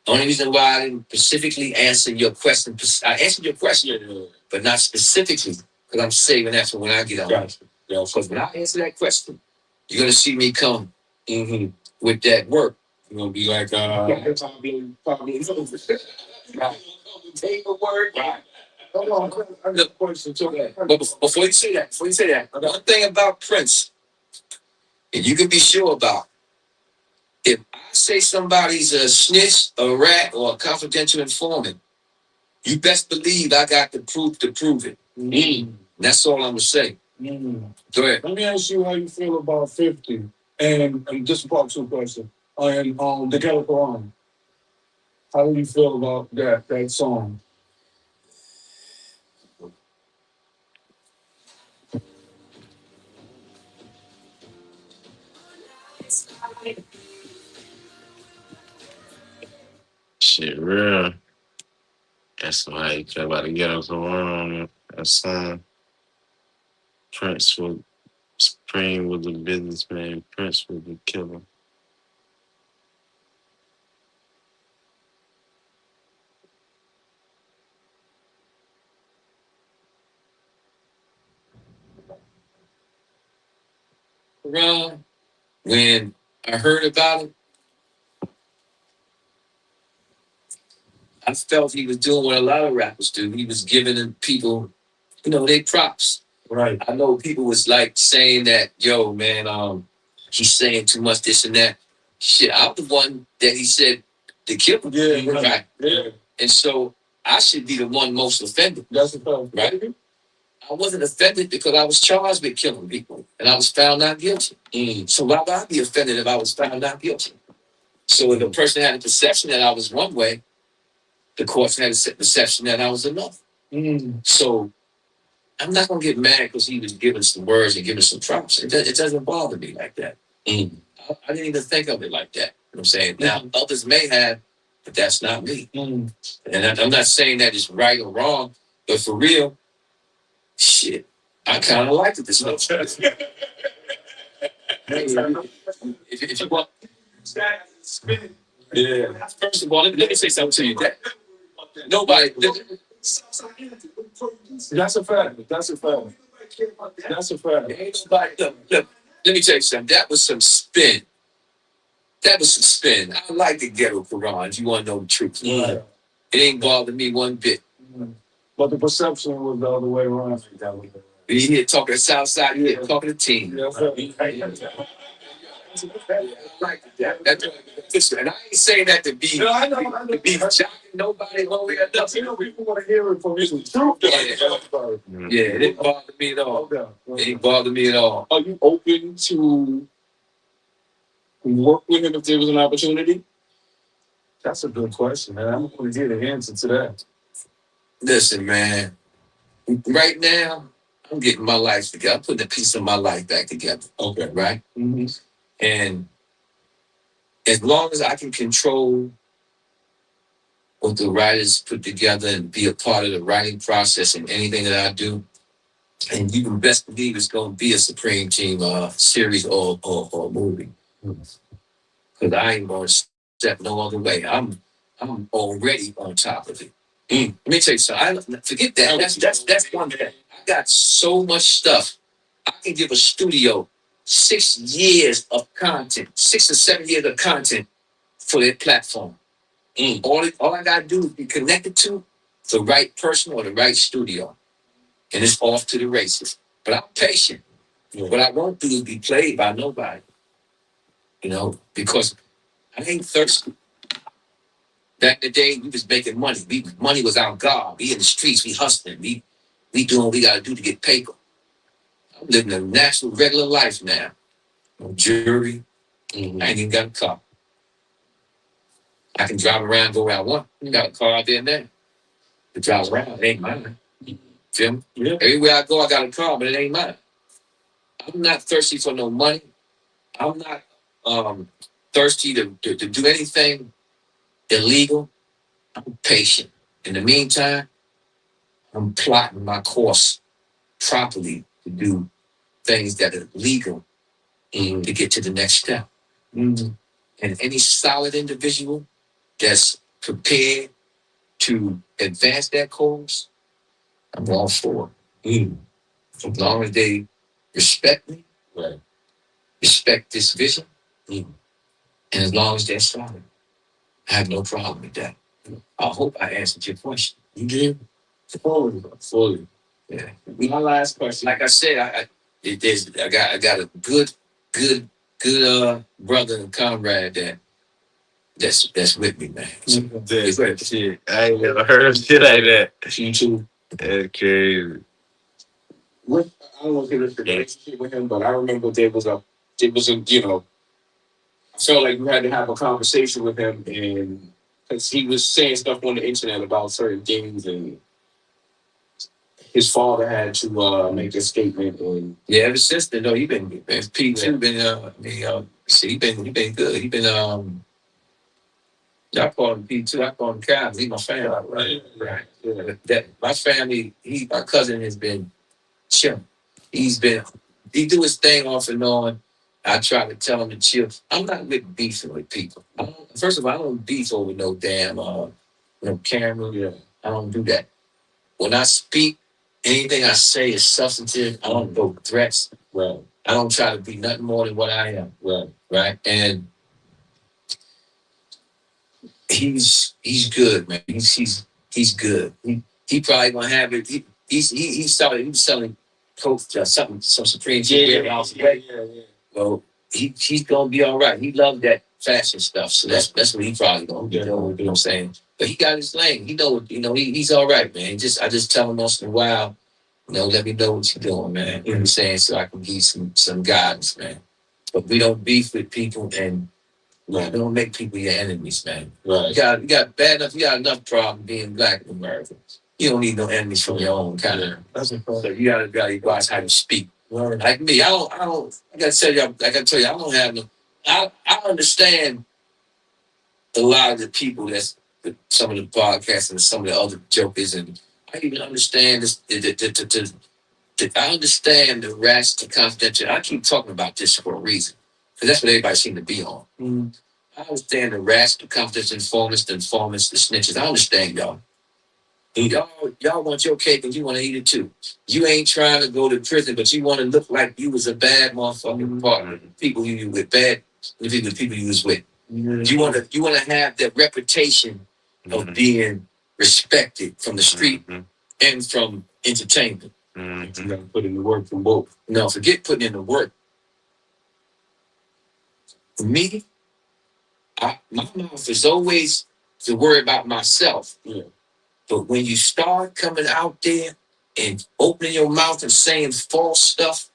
Only reason why I didn't specifically answer your question, I answered your question, but not specifically, because I'm saving that for when I get on. Gotcha. Because when I answer that question, you're going to see me come with that work. You're going to be like, probably paperwork. Right. Hold on, I got a question to that. But before you say that, one thing about Prince, and you can be sure about, if I say somebody's a snitch, a rat, or a confidential informant, you best believe I got the proof to prove it. That's all I'm going to say. Go ahead. Let me ask you how you feel about 50, and just a part two question, and the California. How do you feel about that song? Shit, real. That's why you feel about to get us a run on it. That song. Prince was Supreme was a businessman. Prince was a killer. Around when I heard about it, I felt he was doing what a lot of rappers do. He was giving people, they props. Right. I know people was like saying that, yo, man, he's saying too much, this and that. Shit, I'm the one that he said to kill him. Yeah, right. Yeah. And so I should be the one most offended. That's a fact. Right? I wasn't offended because I was charged with killing people, and I was found not guilty. So why would I be offended if I was found not guilty? So if a person had a perception that I was one way, the courts had a perception that I was another. So I'm not going to get mad because he was giving some words and giving some props. It doesn't bother me like that. I didn't even think of it like that. You know what I'm saying? Now, others may have, but that's not me. And I'm not saying that it's right or wrong, but for real, shit, I kind of liked it this way. If you want, yeah. First of all, let me say something to you. That nobody. That's a fact. That's a fact. That's a fact. Ain't nobody. Look. Let me tell you something. That was some spin. That was some spin. I like the ghetto Qurans. You want to know the truth? Yeah. It ain't bothered me one bit. But the perception was the other way around. You here talking to Southside, you here talking to team. Yeah, I like that. Listen, and I ain't saying that to be jocking nobody one way or another. you know, people want to hear it from you. The truth. Yeah, it didn't bother me at all. It didn't bother me at all. Are you open to work with him if there was an opportunity? That's a good question, man. I'm going to get an answer to that. Listen, man. Right now, I'm getting my life together. I'm putting a piece of my life back together. Okay. Right? Mm-hmm. And as long as I can control what the writers put together and be a part of the writing process in anything that I do, and you can best believe it's going to be a Supreme Team series or movie. Because I ain't going to step no other way. I'm already on top of it. Let me tell you something. Forget that. That's one thing. I got so much stuff. I can give a studio 6 years of content, 6 or 7 years of content for their platform. All I gotta do is be connected to the right person or the right studio, and it's off to the races. But I'm patient. What I won't do is be played by nobody. Because I ain't thirsty. Back in the day, we was making money. Money was our God. We in the streets, we hustling. We doing what we gotta do to get paper. I'm living a natural, regular life now. No jury. I ain't even got a car. I can drive around, go where I want. I got a car out there now. To drive around, it ain't mine. Feel me? Yeah. Everywhere I go, I got a car, but it ain't mine. I'm not thirsty for no money. I'm not thirsty to do anything illegal. I'm patient. In the meantime, I'm plotting my course properly to do things that are legal to get to the next step. And any solid individual that's prepared to advance that cause, I'm all for it. As long as they respect me, Right. respect this vision, and as long as they're solid, I have no problem with that. I hope I answered your question. You did? Fully. Yeah. My last question. Like I said, I got a good brother and comrade that's with me, man. So, That's shit. I ain't never heard of shit like that. You too. That's crazy. I don't want to get a relationship with him, but I remember there was a, I felt like you had to have a conversation with him, and because he was saying stuff on the internet about certain things, and his father had to make a statement. And yeah, ever since then, though, he been P2 he been good. He been I call him P2. I call him Cal. He my family. Right. Yeah. That my family. My cousin has been chill. He do his thing off and on. I try to tell him to chill. I'm not with beefing with people. First of all, I don't beef over no damn camera. yeah, I don't do that. When I speak, anything I say is substantive. I don't go threats. right, I don't try to be nothing more than what I am. right. Right. And he's good, man. He's good. He probably gonna have it. He was selling coke, some Supreme Yeah. Well, he's gonna be all right. He loves that fashion stuff, so that's what he probably gonna be doing. You know what I'm saying? But he got his lane. He's all right, man. I just tell him once in a while, let me know what you're doing, man. You know what I'm saying? So I can give you some guidance, man. But we don't beef with people, and we don't make people your enemies, man. Right. You got enough problem being black in America. You don't need no enemies from your own kind of. That's a problem. So you gotta watch how you speak. Like me, I gotta tell you, I don't have no. I understand a lot of the people some of the podcasts and some of the other jokers, and I even understand this, I understand the rest, the confidential. I keep talking about this for a reason, because that's what everybody seems to be on. I understand the rest, the confidential informants, the snitches. I understand y'all. And y'all want your cake and you want to eat it too. You ain't trying to go to prison, but you want to look like you was a bad motherfucking partner. People you with bad, the people you was with. You want to have that reputation of being respected from the street and from entertainment. You got to put in the work from both. No, forget putting in the work. For me, my mouth is always to worry about myself. Yeah. But when you start coming out there and opening your mouth and saying false stuff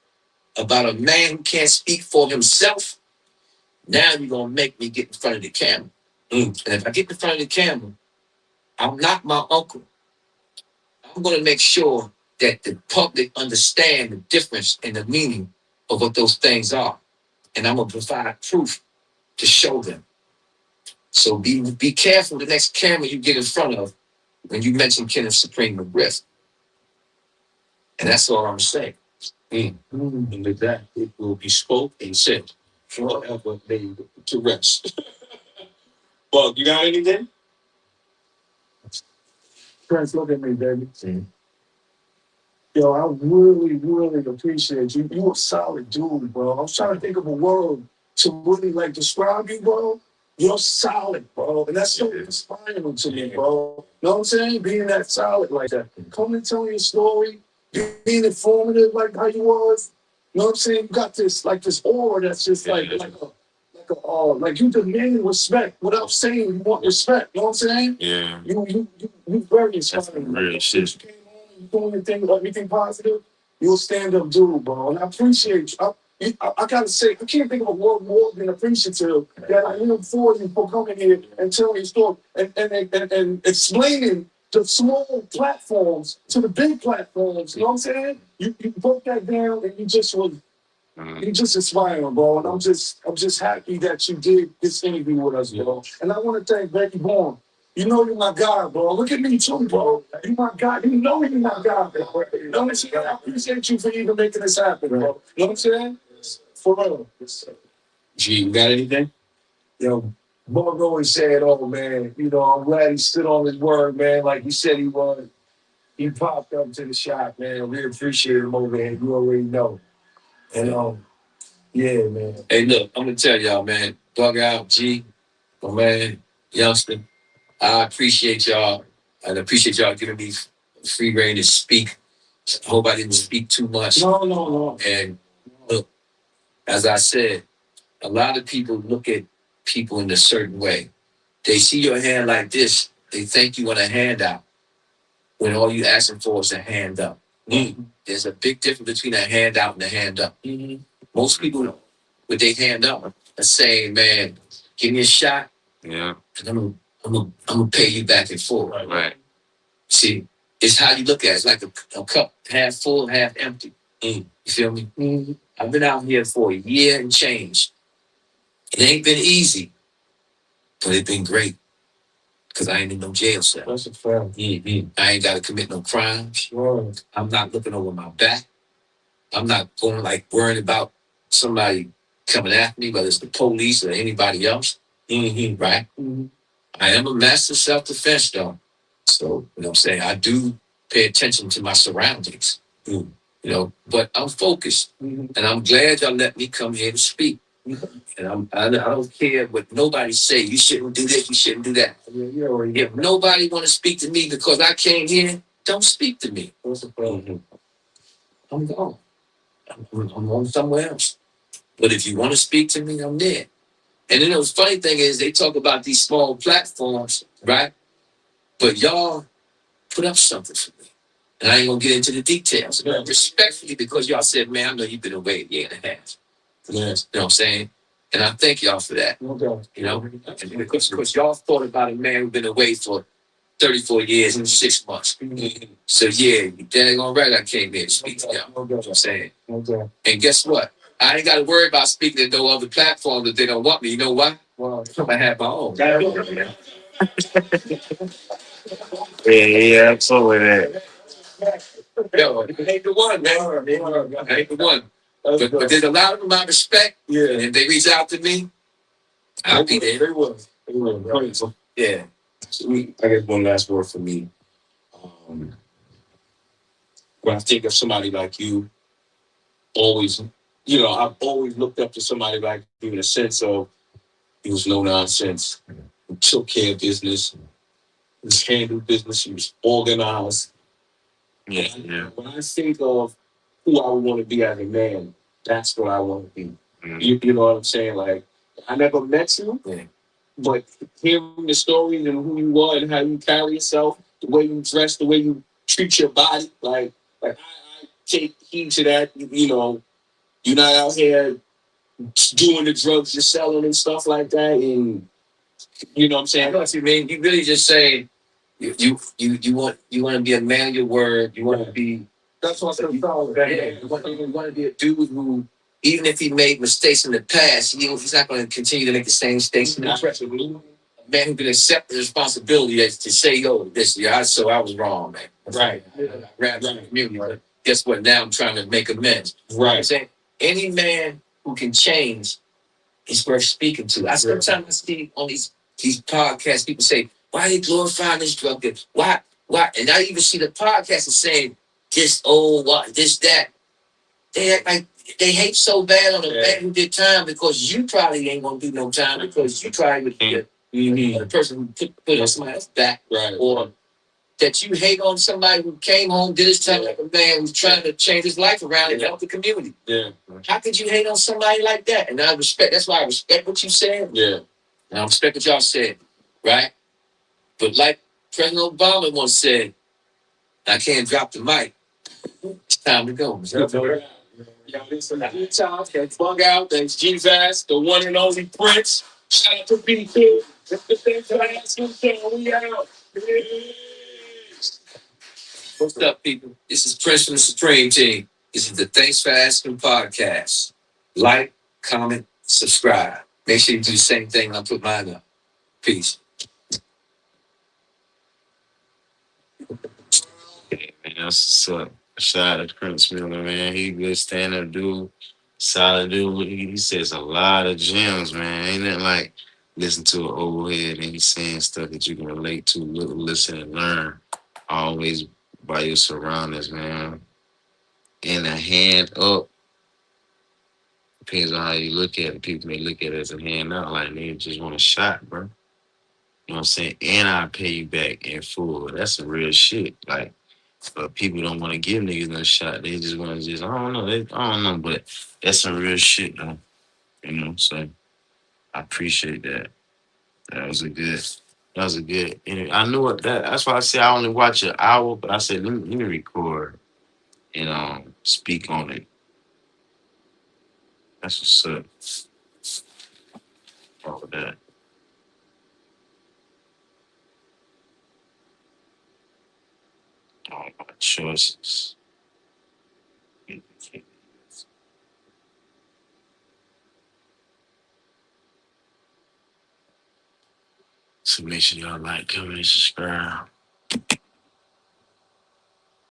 about a man who can't speak for himself, now you're going to make me get in front of the camera. And if I get in front of the camera, I'm not my uncle. I'm going to make sure that the public understand the difference and the meaning of what those things are. And I'm going to provide proof to show them. So be careful the next camera you get in front of when you mention Kenneth Supreme McGriff. And that's all I'm saying. And with that, it will be spoke and said forever laid to rest. Bug, you got anything? Prince, look at me, baby. Yo, I really, really appreciate you. You a solid dude, bro. I was trying to think of a word to really like describe you, bro. You're solid, bro. And that's so inspiring to me, bro. You know what I'm saying? Being that solid like that. Come and tell your story, being informative like how you was. You know what I'm saying? You got this aura that's just like you demand respect without saying you want respect. You know what I'm saying? Yeah. You very inspiring. Real shit. You came on and you doing everything positive. You're a stand-up dude, bro, and I appreciate you. I gotta say, I can't think of a word more than appreciative that I am for you for coming here and telling your story and explaining the small platforms to the big platforms. You know what I'm saying? You broke that down and you just inspiring, bro. And I'm just happy that you did this interview with us, bro. And I want to thank Becky Bourne. You know you're my guy, bro. Look at me too, bro. You my guy. You know you're my guy, bro. You know what I'm saying? I appreciate you for even making this happen, bro. You know what I'm saying? For real. G, you got anything? Yo, Bug always said, "Oh man, you know I'm glad he stood on his word, man. Like he said he would. He popped up to the shop, man. We appreciate him over here. You already know." And yeah, man. Hey, look, I'm going to tell y'all, man. Bug out, G, my man, youngster. I appreciate y'all. And I appreciate y'all giving me free reign to speak. I hope I didn't speak too much. No. And look, as I said, a lot of people look at people in a certain way. They see your hand like this. They think you want a handout when all you asking for is a hand up. There's a big difference between a handout and a hand up. Most people with their hand up are saying, man, give me a shot. Yeah. And I'm gonna pay you back and forth. Right. See, it's how you look at it. It's like a cup, half full, half empty. You feel me? I've been out here for a year and change. It ain't been easy, but it's been great. Because I ain't in no jail cell. That's a fact. I ain't got to commit no crimes. Right. I'm not looking over my back. I'm not going like worrying about somebody coming after me, whether it's the police or anybody else. Right? I am a master self-defense, though. So, you know what I'm saying? I do pay attention to my surroundings. You know, but I'm focused. And I'm glad y'all let me come here to speak. And I don't care what nobody say. You shouldn't do this. You shouldn't do that. If nobody want to speak to me because I came here, don't speak to me. I'm gone. I'm on somewhere else. But if you want to speak to me, I'm there. And then the funny thing is, they talk about these small platforms, right? But y'all put up something for me. And I ain't going to get into the details. Respectfully, because y'all said, man, I know you've been away a year and a half. You know what I'm saying? And I thank y'all for that. You know, and because y'all thought about a man who's been away for 34 years and 6 months. So yeah, you daggone right I came here to speak to y'all. You know what I'm saying? And guess what? I ain't got to worry about speaking to no other platform that they don't want me. You know why? I have my own. Yeah, absolutely. Yo, I ain't the one, man. I ain't the one. But there's a lot of them I respect. Yeah. And if they reach out to me, I'll be there. They will. They will. Right. So, Yeah. I guess one last word for me. When I think of somebody like you, always, I've always looked up to somebody like you in a sense of he was no nonsense, he took care of business, he handled business, he was organized. Yeah. When I think of who I would want to be as a man, that's what I want to be. You know what I'm saying? Like, I never met you, Yeah. but hearing the stories and who you are and how you carry yourself, the way you dress, the way you treat your body, like I take heed to that. You're not out here doing the drugs you're selling and stuff like that. And you know what I'm I saying? know what you mean. You really just saying you want to be a man of your word. You want to be that's what's going to you want to be a dude who, even if he made mistakes in the past, he's not going to continue to make the same mistakes in the present. A man who can accept the responsibility as to say, "Yo, I was wrong, man." Right. Rap in the community. But guess what? Now I'm trying to make amends. Right. I'm saying any man who can change is worth speaking to. Sometimes I see on these podcasts, people say, "Why are they glorifying this drug dealer? Why? Why?" And I even see the podcast is saying, "This what? This that." They act like they hate so bad on the man who did time because you probably ain't gonna do no time because you probably would be the person who put on somebody else's back, Right. or that you hate on somebody who came home, did his time like a man who's trying to change his life around and help the community. Yeah. How could you hate on somebody like that? And I respect. That's why I respect what you said. Yeah. And I respect what y'all said, right? But like President Obama once said, I can't drop the mic. It's time to go. Yeah, listen, good times. That's Bug Out. That's G-Vast, the one and only Prince. Shout out to B-Kid. Thanks for asking. We out. Peace. What's up, people? This is Prince from the Supreme Team. This is the Thanks for Asking podcast. Like, comment, subscribe. Make sure you do the same thing when I put mine up. Peace. Man, that's what's up. Shout out to Prince Miller, man. He good stand-up dude, solid dude. He says a lot of gems, man. Ain't nothing like listen to an old head and he's saying stuff that you can relate to, listen and learn. Always by your surroundings, man. And a hand up depends on how you look at it. People may look at it as a hand out, like they just want a shot, bro. You know what I'm saying? And I'll pay you back in full. That's some real shit. Like, but people don't want to give niggas no shot. They just want to I don't know. I don't know, but that's some real shit, though. You know, so I appreciate that. That was a good. That was a good. I knew what that. That's why I said I only watch an hour, but I said let me record and speak on it. That's what's up. All of that. All my choices. So make sure y'all like, comment, and subscribe.